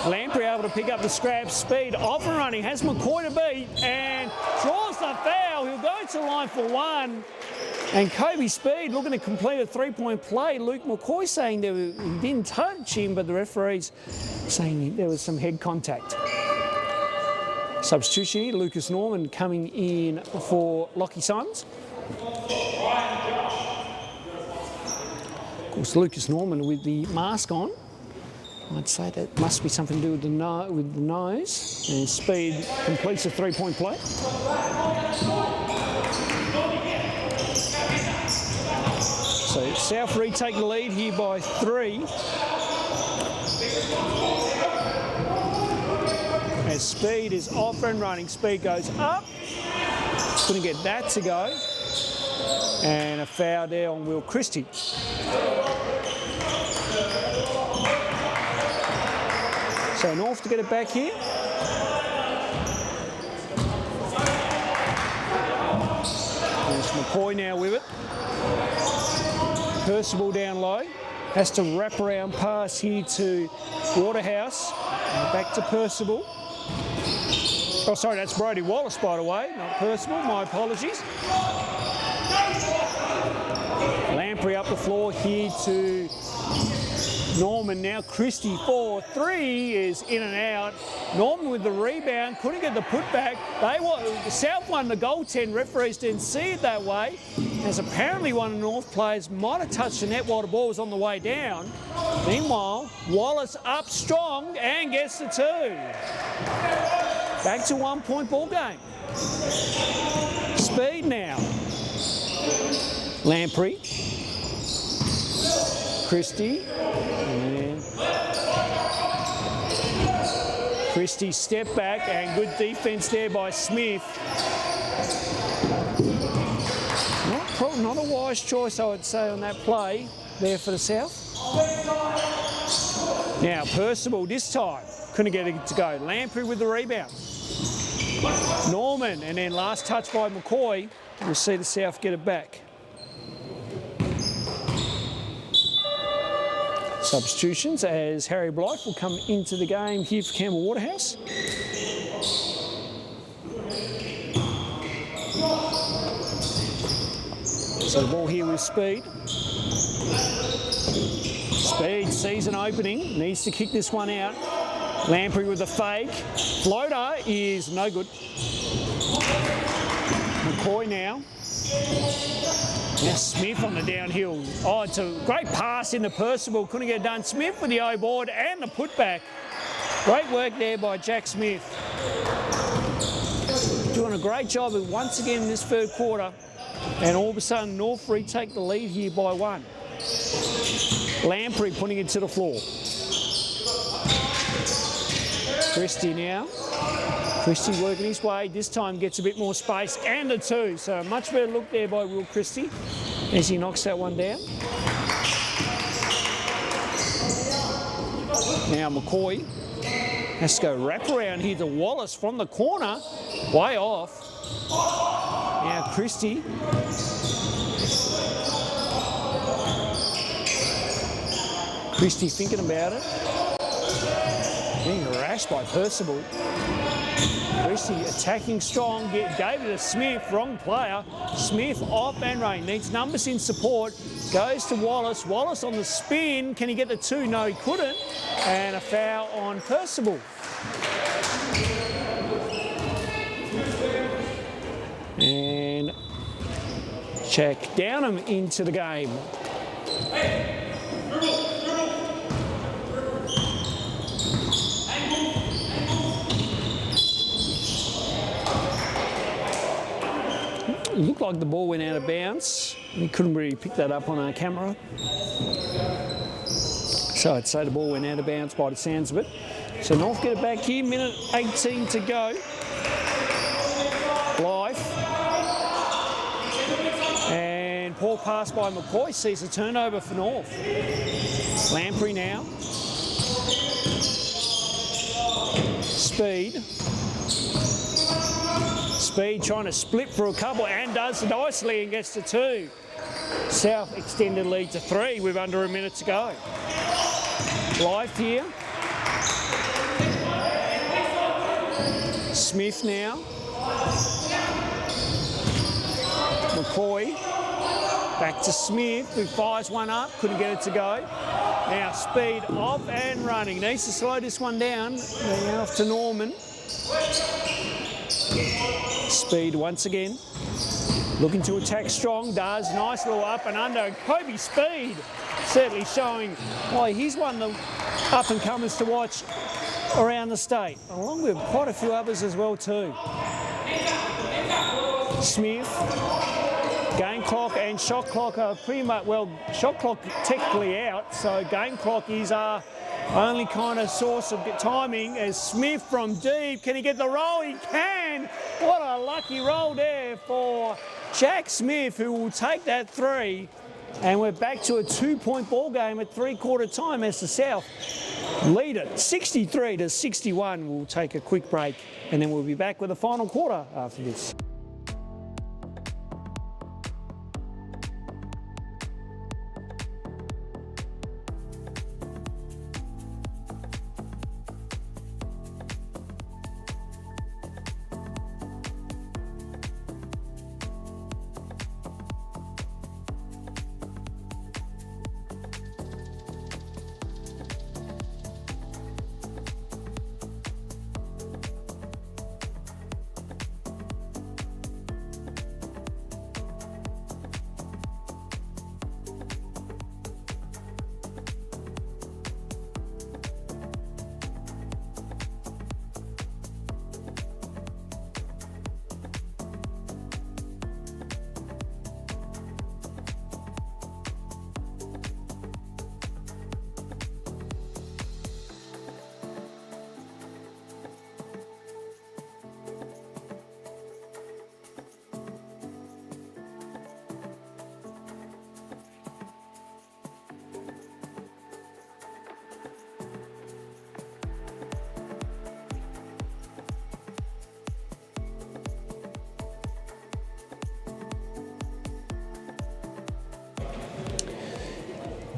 Speaker 1: Lamprey able to pick up the scrap. Speed off and running. Has McCoy to beat and draws the foul. He'll go to the line for one. And Kobe Speed looking to complete a three-point play. Luke McCoy saying he didn't touch him, but the referee's saying there was some head contact. Substitution here, Lucas Norman coming in for Lockie Simons. Of course, Lucas Norman with the mask on. I'd say that must be something to do with the nose. And Speed completes a three-point play. So South retake the lead here by 3. As Speed is off and running, Speed goes up. Couldn't get that to go. And a foul there on Will Christie. So North to get it back here. There's McCoy now with it. Percival down low. Has to wrap around pass here to Waterhouse. Back to Percival. Oh, sorry, that's Brodie Wallace, by the way, not Percival. My apologies. Lamprey up the floor here to Norman now, Christie 4-3 is in and out. Norman with the rebound, couldn't get the putback. The South won the goaltend, referees didn't see it that way, as apparently one of the North players might have touched the net while the ball was on the way down. Meanwhile, Wallace up strong and gets the 2. Back to 1 point ball game. Speed now. Lamprey. Christie. And Christie step back and good defence there by Smith. Not a wise choice, I would say, on that play there for the South. Now Percival this time couldn't get it to go. Lamprey with the rebound. Norman, and then last touch by McCoy. We'll see the South get it back. Substitutions as Harry Blythe will come into the game here for Campbell Waterhouse. So the ball here with Speed. Speed sees an opening, needs to kick this one out. Lamprey with the fake. Floater is no good. McCoy now. Now Smith on the downhill. Oh, it's a great pass into Percival. Couldn't get it done. Smith with the O-board and the putback. Great work there by Jack Smith. Doing a great job once again in this third quarter. And all of a sudden, North retake the lead here by 1. Lamprey putting it to the floor. Christie now. Christie working his way. This time gets a bit more space and a 2. So a much better look there by Will Christie as he knocks that one down. Now McCoy has to go wrap around here to Wallace from the corner. Way off. Now Christie. Christie thinking about it. Being harassed by Percival. Christie attacking strong, gave it to Smith, wrong player. Smith off and running, needs numbers in support. Goes to Wallace. Wallace on the spin. Can he get the 2? No, he couldn't. And a foul on Percival. And check Downham into the game. It looked like the ball went out of bounds. We couldn't really pick that up on our camera. So I'd say the ball went out of bounds by the sounds of it. So North get it back here, minute 18 to go. Blythe. And poor pass by McCoy sees a turnover for North. Lamprey now. Speed. Speed trying to split for a couple and does nicely and gets to 2. South extended lead to 3 with under a minute to go. Blythe here. Smith now. McCoy. Back to Smith, who fires one up, couldn't get it to go. Now Speed off and running. Needs to slow this one down. Now off to Norman. Speed once again. Looking to attack strong, does. Nice little up and under. Kobe Speed certainly showing why he's one of the up-and-comers to watch around the state, along with quite a few others as well too. Smith. Game clock and shot clock are pretty much, well, shot clock technically out, so game clock is our only kind of source of timing. As Smith from deep, can he get the roll? He can! What a lucky roll there for Jack Smith, who will take that 3. And we're back to a 2-point ball game at three-quarter time as the South lead it 63-61. We'll take a quick break and then we'll be back with the final quarter after this.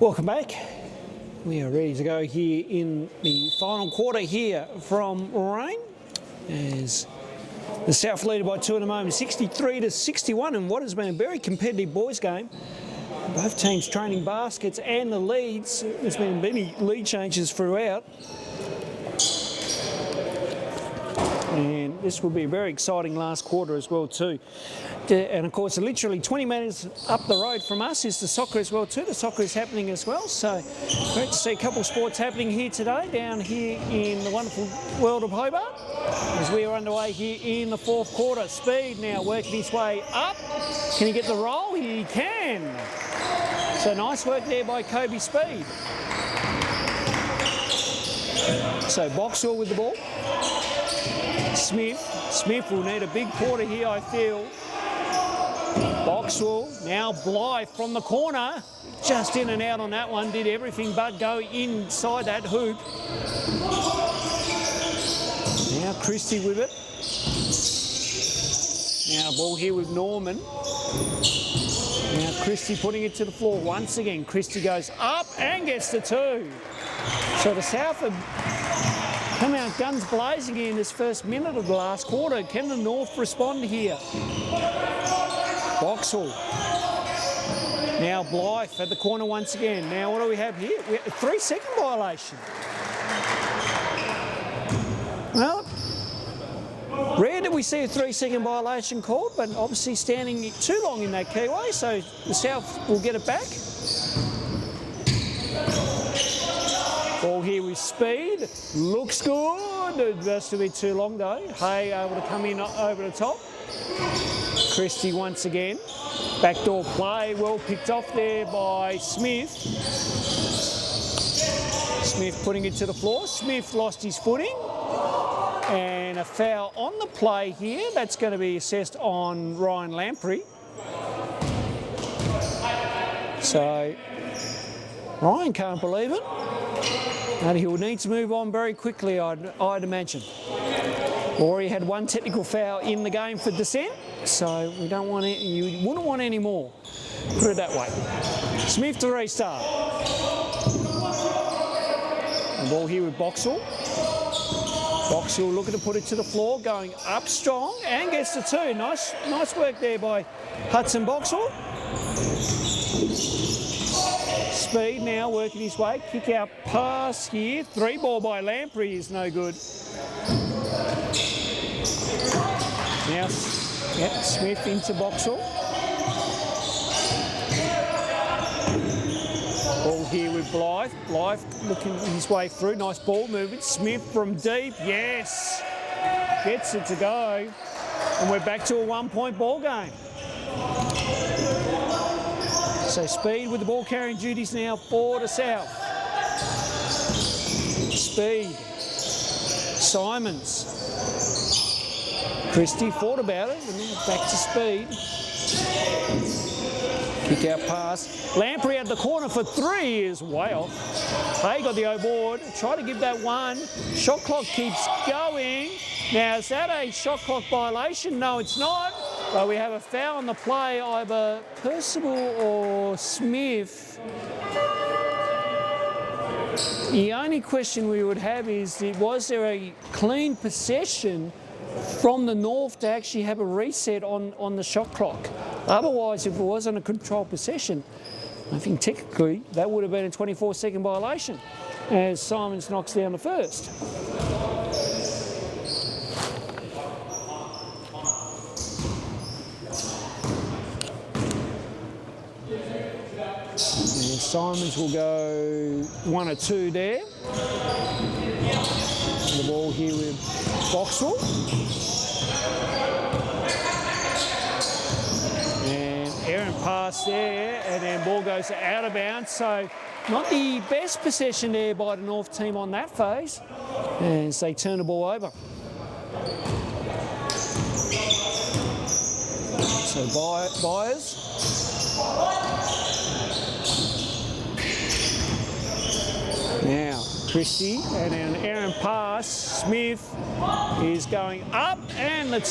Speaker 1: Welcome back. We are ready to go here in the final quarter here from Warrane, as the South leader by 2 at the moment, 63-61, in what has been a very competitive boys game. Both teams training baskets and the leads. There's been many lead changes throughout. And this will be a very exciting last quarter as well too. And of course, literally 20 metres up the road from us is the soccer as well too. The soccer is happening as well. So great to see a couple of sports happening here today, down here in the wonderful world of Hobart, as we are underway here in the fourth quarter. Speed now working his way up. Can he get the roll? He can. So nice work there by Kobe Speed. So Boxall with the ball. Smith will need a big quarter here, I feel. Boxall, now Blythe from the corner. Just in and out on that one, did everything but go inside that hoop. Now Christie with it. Now ball here with Norman. Now Christie putting it to the floor once again. Christie goes up and gets the 2. So the South have come out guns blazing in this first minute of the last quarter. Can the North respond here? Boxall. Now Blythe at the corner once again. Now what do we have here? We have a 3-second violation. Well, rare that we see a 3-second violation called, but obviously standing too long in that keyway, so the South will get it back. Ball here with Speed. Looks good. Just a bit too long though. Hay able to come in over the top. Christie once again. Backdoor play. Well picked off there by Smith. Smith putting it to the floor. Smith lost his footing. And a foul on the play here. That's going to be assessed on Ryan Lamprey. So Ryan can't believe it. And he will need to move on very quickly, I'd imagine. Or he had one technical foul in the game for dissent, so we don't want it, you wouldn't want any more. Put it that way. Smith to restart. The ball here with Boxall. Boxall looking to put it to the floor, going up strong and gets the 2. Nice work there by Hudson Boxall. Speed now working his way, kick out pass here, 3 ball by Lamprey is no good. Now, Smith into Boxall. Ball here with Blythe. Blythe looking his way through, nice ball movement. Smith from deep, yes, gets it to go. And we're back to a 1-point ball game. So Speed with the ball carrying duties now for the South. Speed. Simons. Christie thought about it, and now back to Speed. Kick out pass. Lamprey at the corner for 3 is way off. Hay got the O board. Try to give that one. Shot clock keeps going. Now, is that a shot clock violation? No, it's not. But we have a foul on the play, either Percival or Smith. The only question we would have is, was there a clean possession from the North to actually have a reset on the shot clock? Otherwise, if it wasn't a controlled possession, I think technically that would have been a 24-second violation, as Simons knocks down the first. Simons will go 1 or 2 there. The ball here with Boxall. And errant pass there, and then ball goes out of bounds. So not the best possession there by the North team on that phase, as they turn the ball over. So Byers. Now, Christie, and an errant pass. Smith is going up, and the 2.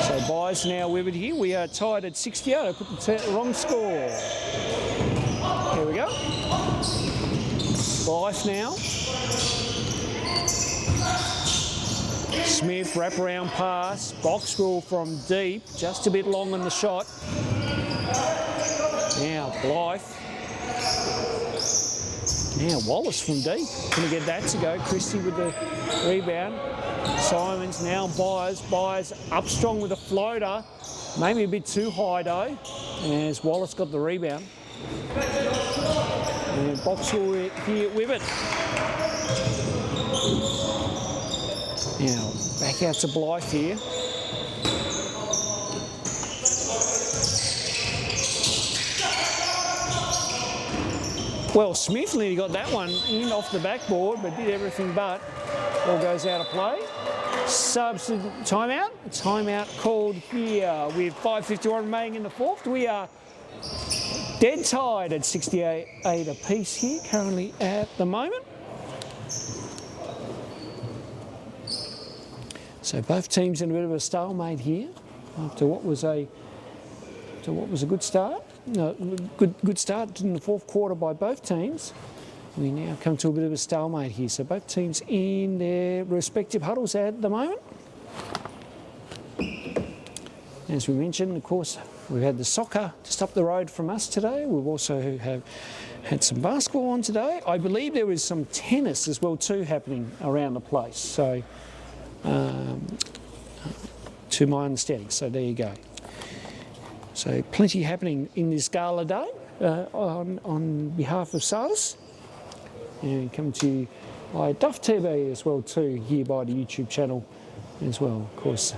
Speaker 1: So ties now with it here. We are tied at 68. I put the wrong score. Here we go. Life now. Smith, wraparound pass. Box rule from deep. Just a bit long on the shot. Now Blythe. Now Wallace from deep. Going to get that to go. Christie with the rebound. Simons now Byers up strong with a floater. Maybe a bit too high though. As Wallace got the rebound. And Boxall here with it. Now back out to Blythe here. Well, Smith nearly got that one in off the backboard, but did everything but. Ball goes out of play. Substitute timeout. Timeout called here with 5:51 remaining in the fourth. We are dead tied at 68 apiece here currently at the moment. So both teams in a bit of a stalemate here after what was a good start. No, good start in the fourth quarter by both teams. We now come to a bit of a stalemate here. So both teams in their respective huddles at the moment. As we mentioned, of course, we've had the soccer just up the road from us today. We've also had some basketball on today. I believe there is some tennis as well too happening around the place. So, to my understanding. So there you go. So plenty happening in this gala day on behalf of SATIS. And come to you by Duff TV as well too, here by the YouTube channel as well. Of course,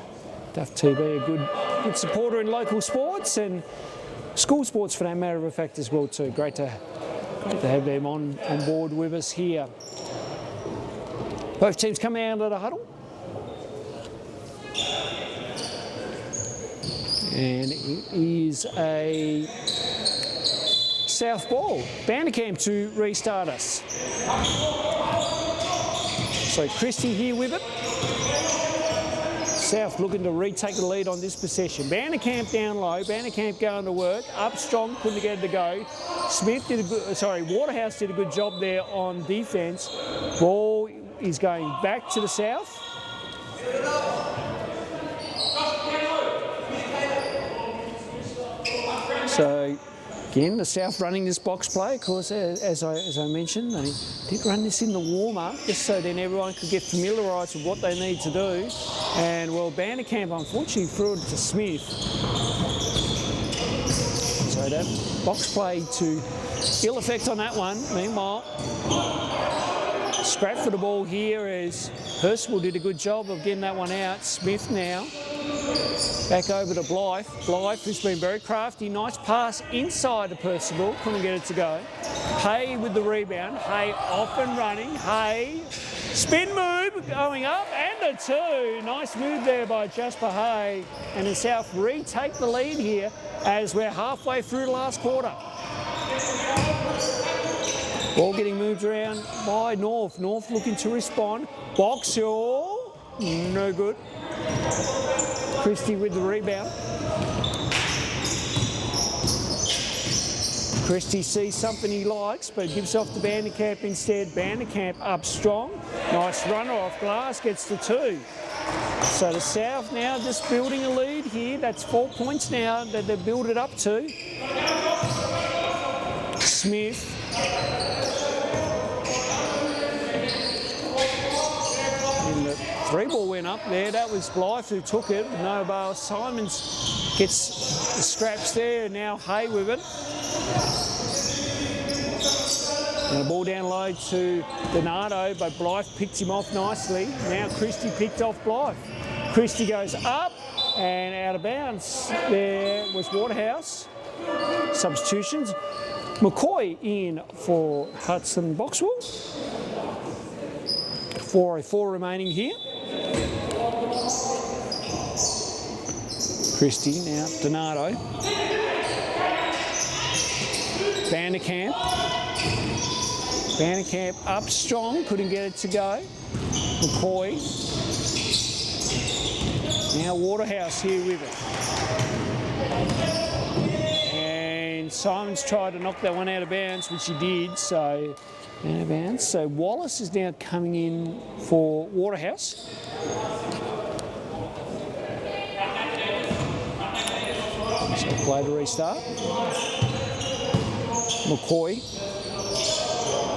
Speaker 1: Duff TV, a good supporter in local sports and school sports for that matter of fact as well too. Great to have them on board with us here. Both teams coming out of the huddle. And it is a South ball. Vanderkamp to restart us. So Christie here with it. South looking to retake the lead on this possession. Vanderkamp down low. Vanderkamp going to work. Up strong, couldn't get it to go. Smith did a good, Waterhouse did a good job there on defence. Ball is going back to the South. So again, the South running this box play. Of course, as I mentioned, they did run this in the warm-up just so then everyone could get familiarised with what they need to do. And well, Vanderkamp unfortunately threw it to Smith. So that box play to ill effect on that one. Meanwhile, scrap for the ball here as Percival did a good job of getting that one out. Smith now. Back over to Blythe. Blythe, who's been very crafty. Nice pass inside to Percival. Couldn't get it to go. Hay with the rebound. Hay off and running. Hay. Spin move going up and a two. Nice move there by Jasper Hay. And the South retake the lead here as we're halfway through the last quarter. Ball getting moved around by North. North looking to respond. Boxall. No good. Christie with the rebound. Christie sees something he likes, but gives off to Vanderkamp instead. Vanderkamp up strong. Nice runner off glass, gets the two. So the South now just building a lead here. That's 4 points now that they've built it up to. Smith. Three ball went up there. That was Blythe who took it. No bail. Simons gets the scraps there. Now Hay with it. And the ball down low to Donato, but Blythe picked him off nicely. Now Christie picked off Blythe. Christie goes up and out of bounds. There was Waterhouse. Substitutions. McCoy in for Hudson Boxwell. 4:04 remaining here. Christie now, Donato. Vanderkamp. Vanderkamp up strong, couldn't get it to go. McCoy. Now Waterhouse here with it. And Simons tried to knock that one out of bounds, which he did, so out of bounds. So Wallace is now coming in for Waterhouse. So play to restart. McCoy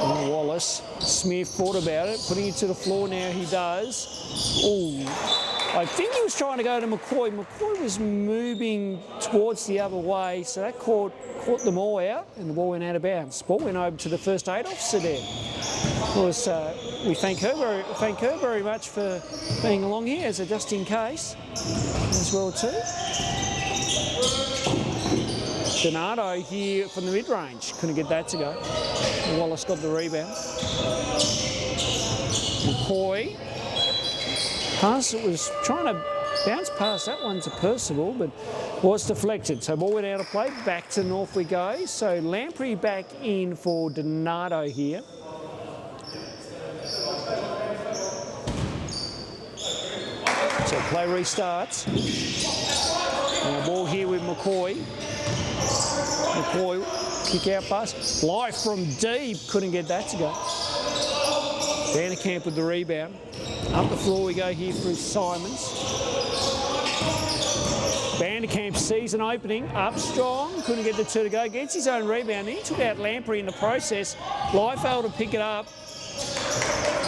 Speaker 1: and Wallace. Smith thought about it, putting it to the floor now. He does. Oh, I think he was trying to go to McCoy. McCoy was moving towards the other way, so that caught them all out, and the ball went out of bounds. Ball went over to the first aid officer there. Of course, we thank her very much for being along here as a just in case as well too. Donato here from the mid-range, couldn't get that to go. Wallace got the rebound. McCoy, pass, it was trying to bounce past that one to Percival, but was deflected. So ball went out of play, back to North we go. So Lamprey back in for Donato here. So play restarts. Now ball here with McCoy. McCoy, kick out pass. Life from deep, couldn't get that to go. Vanderkamp with the rebound. Up the floor we go here through Simons. Vanderkamp sees an opening, up strong, couldn't get the two to go. Gets his own rebound, then he took out Lamprey in the process. Liefeld to pick it up.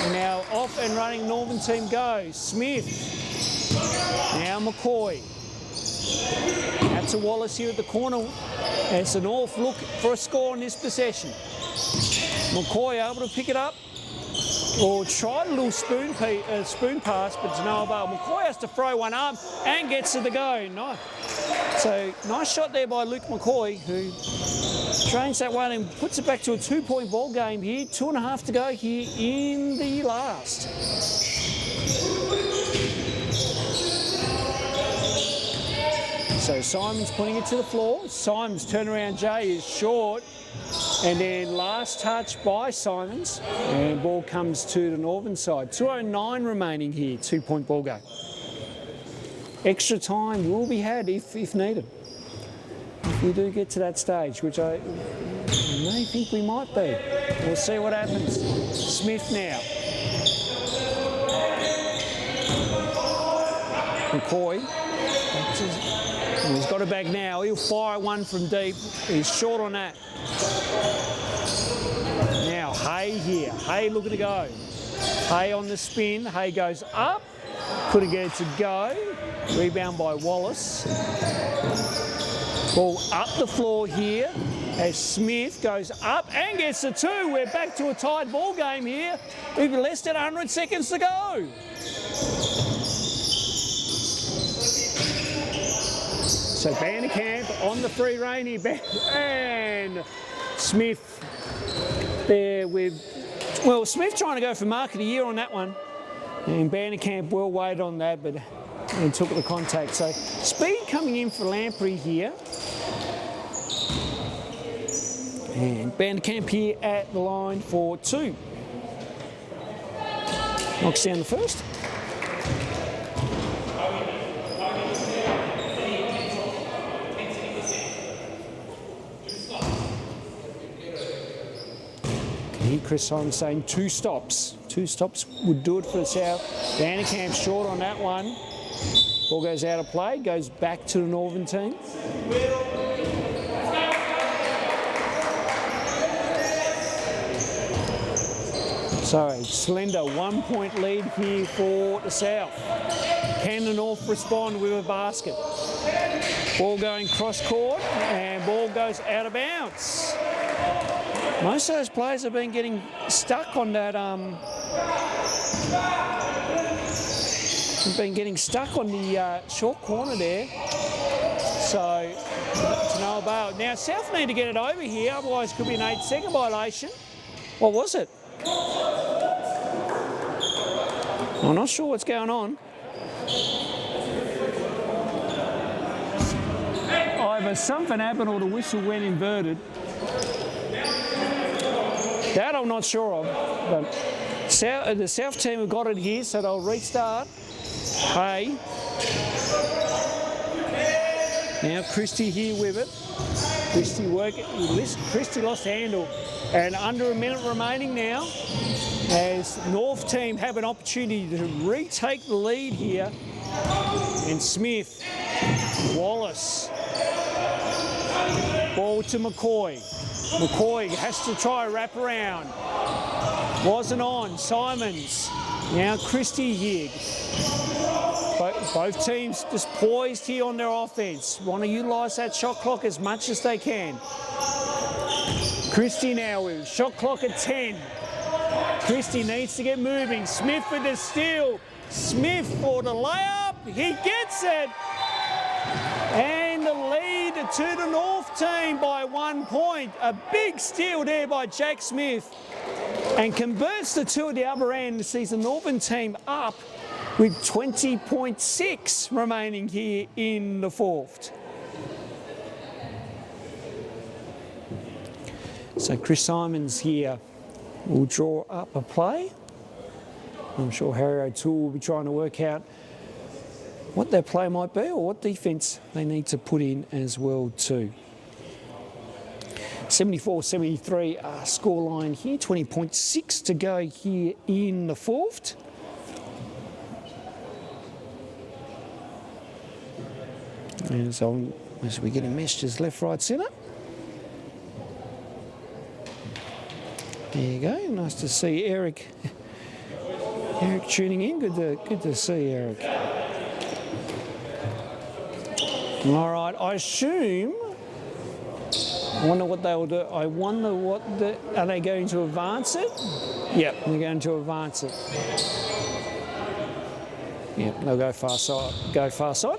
Speaker 1: And now off and running, Northern team goes. Smith. Now McCoy. Out to Wallace here at the corner. And it's a North look for a score in this possession. McCoy able to pick it up. Or tried a little spoon pass, but to no avail. McCoy has to throw one up and gets to the go. Nice. So nice shot there by Luke McCoy, who trains that one and puts it back to a 2-point ball game here. 2.5 to go here in the last. So Simons putting it to the floor. Simons turnaround J is short. And then last touch by Simons. And ball comes to the Northern side. 2:09 remaining here, 2-point ball game. Extra time will be had if needed. If we do get to that stage, which I may think we might be. We'll see what happens. Smith now. McCoy. He's got it back now. He'll fire one from deep. He's short on that. Now Hay here. Hay looking to go. Hay on the spin. Hay goes up. Couldn't get it to go. Rebound by Wallace. Ball up the floor here as Smith goes up and gets the two. We're back to a tied ball game here. We've less than 100 seconds to go. So Vanderkamp on the free rein here, and Smith there with, well, Smith trying to go for mark of the year on that one. And Vanderkamp well waited on that, but and took the contact. So speed coming in for Lamprey here. And Vanderkamp here at the line for 2. Knocks down the first. Here Chris Simons saying 2 stops. 2 stops would do it for the South. Vanderkamp short on that one. Ball goes out of play, goes back to the Northern team. So slender 1-point lead here for the South. Can the North respond with a basket? Ball going cross court and ball goes out of bounds. Most of those players have been getting stuck on that. Been getting stuck on the short corner there. So to no avail. Now South need to get it over here, otherwise it could be an 8-second violation. What was it? I'm not sure what's going on. Either something happened or the whistle went inverted. That I'm not sure of, but the South team have got it here, so they'll restart. Hay Now Christie here with it. Christie lost handle. And under a minute remaining now, as North team have an opportunity to retake the lead here. And Smith, Wallace, ball to McCoy. McCoy has to try a wrap around. Wasn't on. Simons. Now Christie here. Both teams just poised here on their offence. Want to utilise that shot clock as much as they can. Christie now with shot clock at 10. Christie needs to get moving. Smith with the steal. Smith for the layup. He gets it. And the lead to the North team by 1 point. A big steal there by Jack Smith. And converts the two at the other end. Sees the Northern team up with 20.6 remaining here in the fourth. So Chris Simons here will draw up a play. I'm sure Harry O'Toole will be trying to work out what their play might be or what defence they need to put in as well too. 74-73 scoreline here, 20.6 to go here in the fourth. And so as we get a messages left, right, centre. There you go. Nice to see Eric. Eric tuning in. Good to see Eric. All right. I assume. I wonder what they will do. I wonder are they going to advance it? Yep, they're going to advance it. Yep, they'll go far side. Go far side.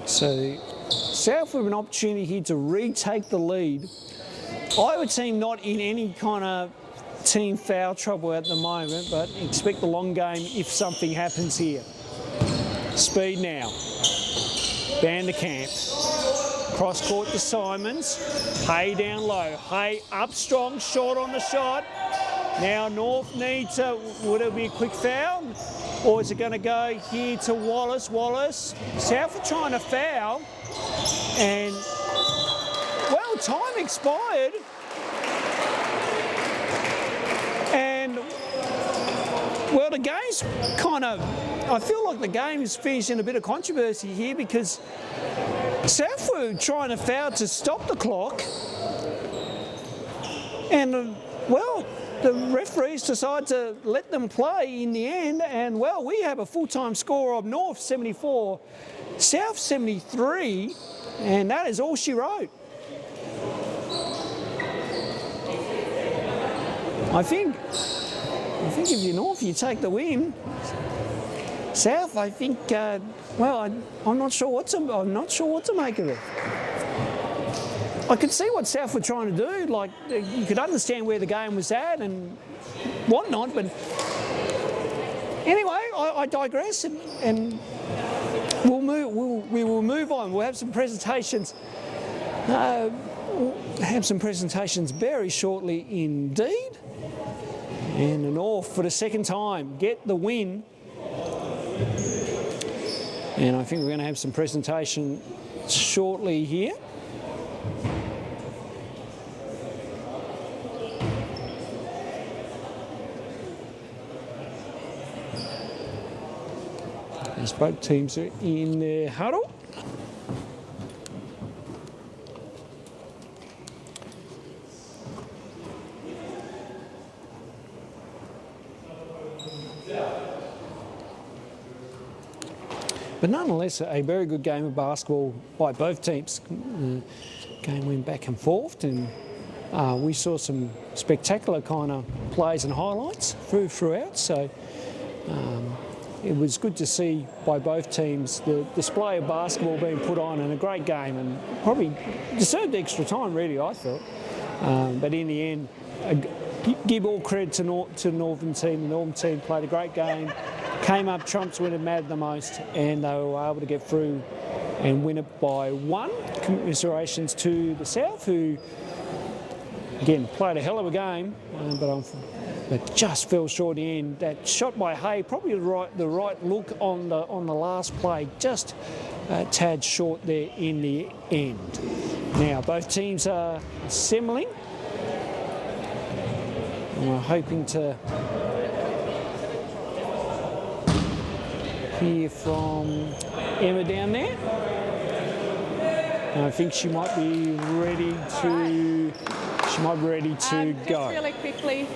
Speaker 1: So South with an opportunity here to retake the lead. I would seem not in any kind of team foul trouble at the moment, but expect the long game if something happens here. Speed now. Vanderkamp. Cross court to Simons. Hay down low. Hay up strong, short on the shot. Now North needs would it be a quick foul? Or is it going to go here to Wallace? Wallace. South are trying to foul. And, well, time expired. And, well, the game's kind of, I feel like the game is finished in a bit of controversy here because South were trying to foul to stop the clock. And, well, the referees decide to let them play in the end, and well, we have a full-time score of North 74, South 73, and that is all she wrote. I think if you're North, you take the win. South, I think, well, I'm not sure what to make of it. I could see what South were trying to do. Like, you could understand where the game was at and whatnot, but anyway, I digress, and we will move on. We'll have some presentations. We'll have some presentations very shortly indeed. And the North, for the second time, get the win. And I think we're going to have some presentation shortly here. As both teams are in their huddle. But nonetheless, a very good game of basketball by both teams. Game went back and forth, and we saw some spectacular kind of plays and highlights throughout. So it was good to see by both teams the display of basketball being put on, and a great game, and probably deserved extra time, really, I thought. But in the end, give all credit to the Northern team. The Northern team played a great game, came up trumps when it mattered the most, and they were able to get through and win it by one. Commiserations to the South, who, again, played a hell of a game, but but just fell short in the end. That shot by Hay, probably the right look on the last play, just a tad short there in the end. Now both teams are assembling, and we're hoping to hear from Emma down there. And I think she might be ready to. She might be ready to go.
Speaker 2: Just really quickly.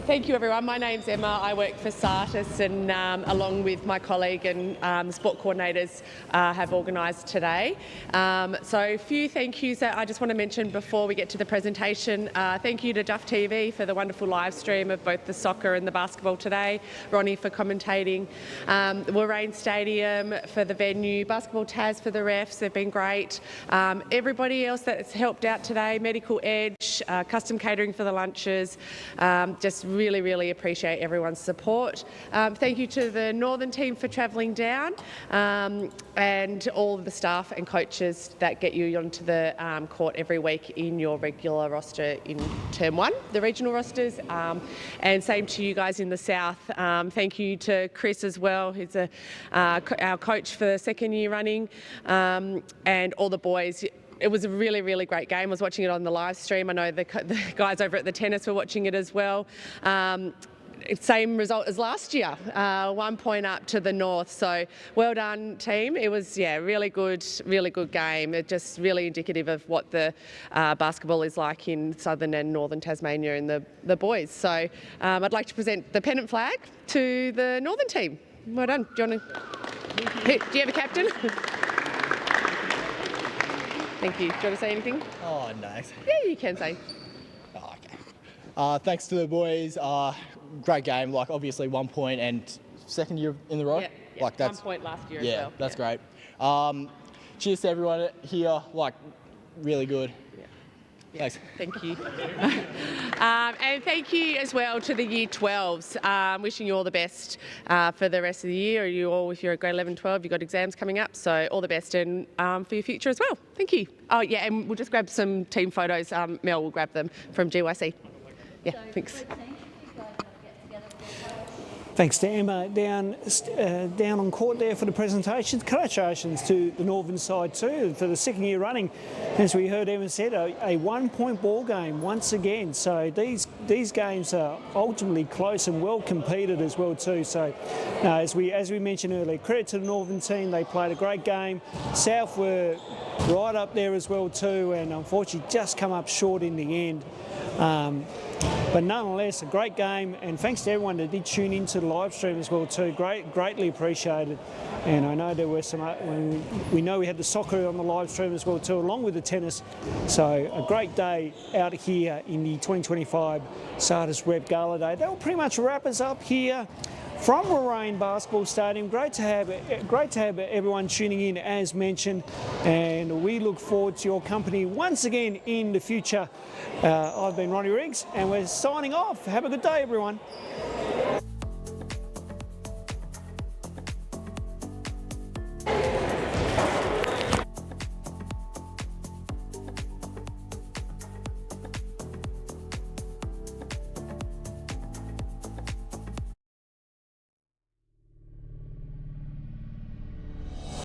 Speaker 2: Thank you, everyone. My name's Emma. I work for SATIS, and along with my colleague and the sport coordinators have organised today. So a few thank yous that I just want to mention before we get to the presentation. Thank you to Duff TV for the wonderful live stream of both the soccer and the basketball today. Ronnie for commentating. Warrane Stadium for the venue. Basketball Tas for the refs. They've been great. Everybody else that's helped out today. Medical Edge, custom catering for the lunches. Just really appreciate everyone's support. Thank you to the Northern team for travelling down, and all of the staff and coaches that get you onto the court every week in your regular roster in Term 1, the regional rosters, and same to you guys in the South. Thank you to Chris as well, who's our coach for the second year running, and all the boys. It was a really great game. I was watching it on the live stream. I know the guys over at the tennis were watching it as well. Same result as last year, 1 point up to the North. So well done, team. It was, really good game. It just really indicative of what the basketball is like in southern and northern Tasmania and the boys. So I'd like to present the pennant flag to the Northern team. Well done. Do you have a captain? Thank you. Do you want to say anything?
Speaker 3: Oh, no.
Speaker 2: Yeah, you can say.
Speaker 3: Oh, okay. Thanks to the boys. Great game. Like, obviously 1 point and second year in the row.
Speaker 2: Yeah.
Speaker 3: Like, that's
Speaker 2: 1 point last year as well.
Speaker 3: That's great. Cheers to everyone here. Like, really good.
Speaker 2: Yeah.
Speaker 3: Thanks.
Speaker 2: Thank you. And thank you as well to the Year 12s. Wishing you all the best for the rest of the year. You all, if you're a grade 11, 12, you've got exams coming up, so all the best and for your future as well. Thank you. Oh yeah, and we'll just grab some team photos. Mel will grab them from GYC. Yeah, thanks.
Speaker 1: Thanks to Emma down on court there for the presentations. Congratulations to the Northern side too for the second year running. As we heard Emma said, a 1 point ball game once again. So these games are ultimately close and well competed as well too. So as we mentioned earlier, credit to the Northern team. They played a great game. South were right up there as well too, and unfortunately just come up short in the end. But nonetheless, a great game, and thanks to everyone that did tune into the live stream as well too. Greatly appreciated. And I know there were some. We know we had the soccer on the live stream as well too, along with the tennis. So a great day out here in the 2025 SATIS Rep Gala Day. That will pretty much wrap us up here from Warrane Basketball Stadium. Great to have everyone tuning in as mentioned, and we look forward to your company once again in the future. I've been Ronnie Riggs, and we're signing off. Have a good day, everyone.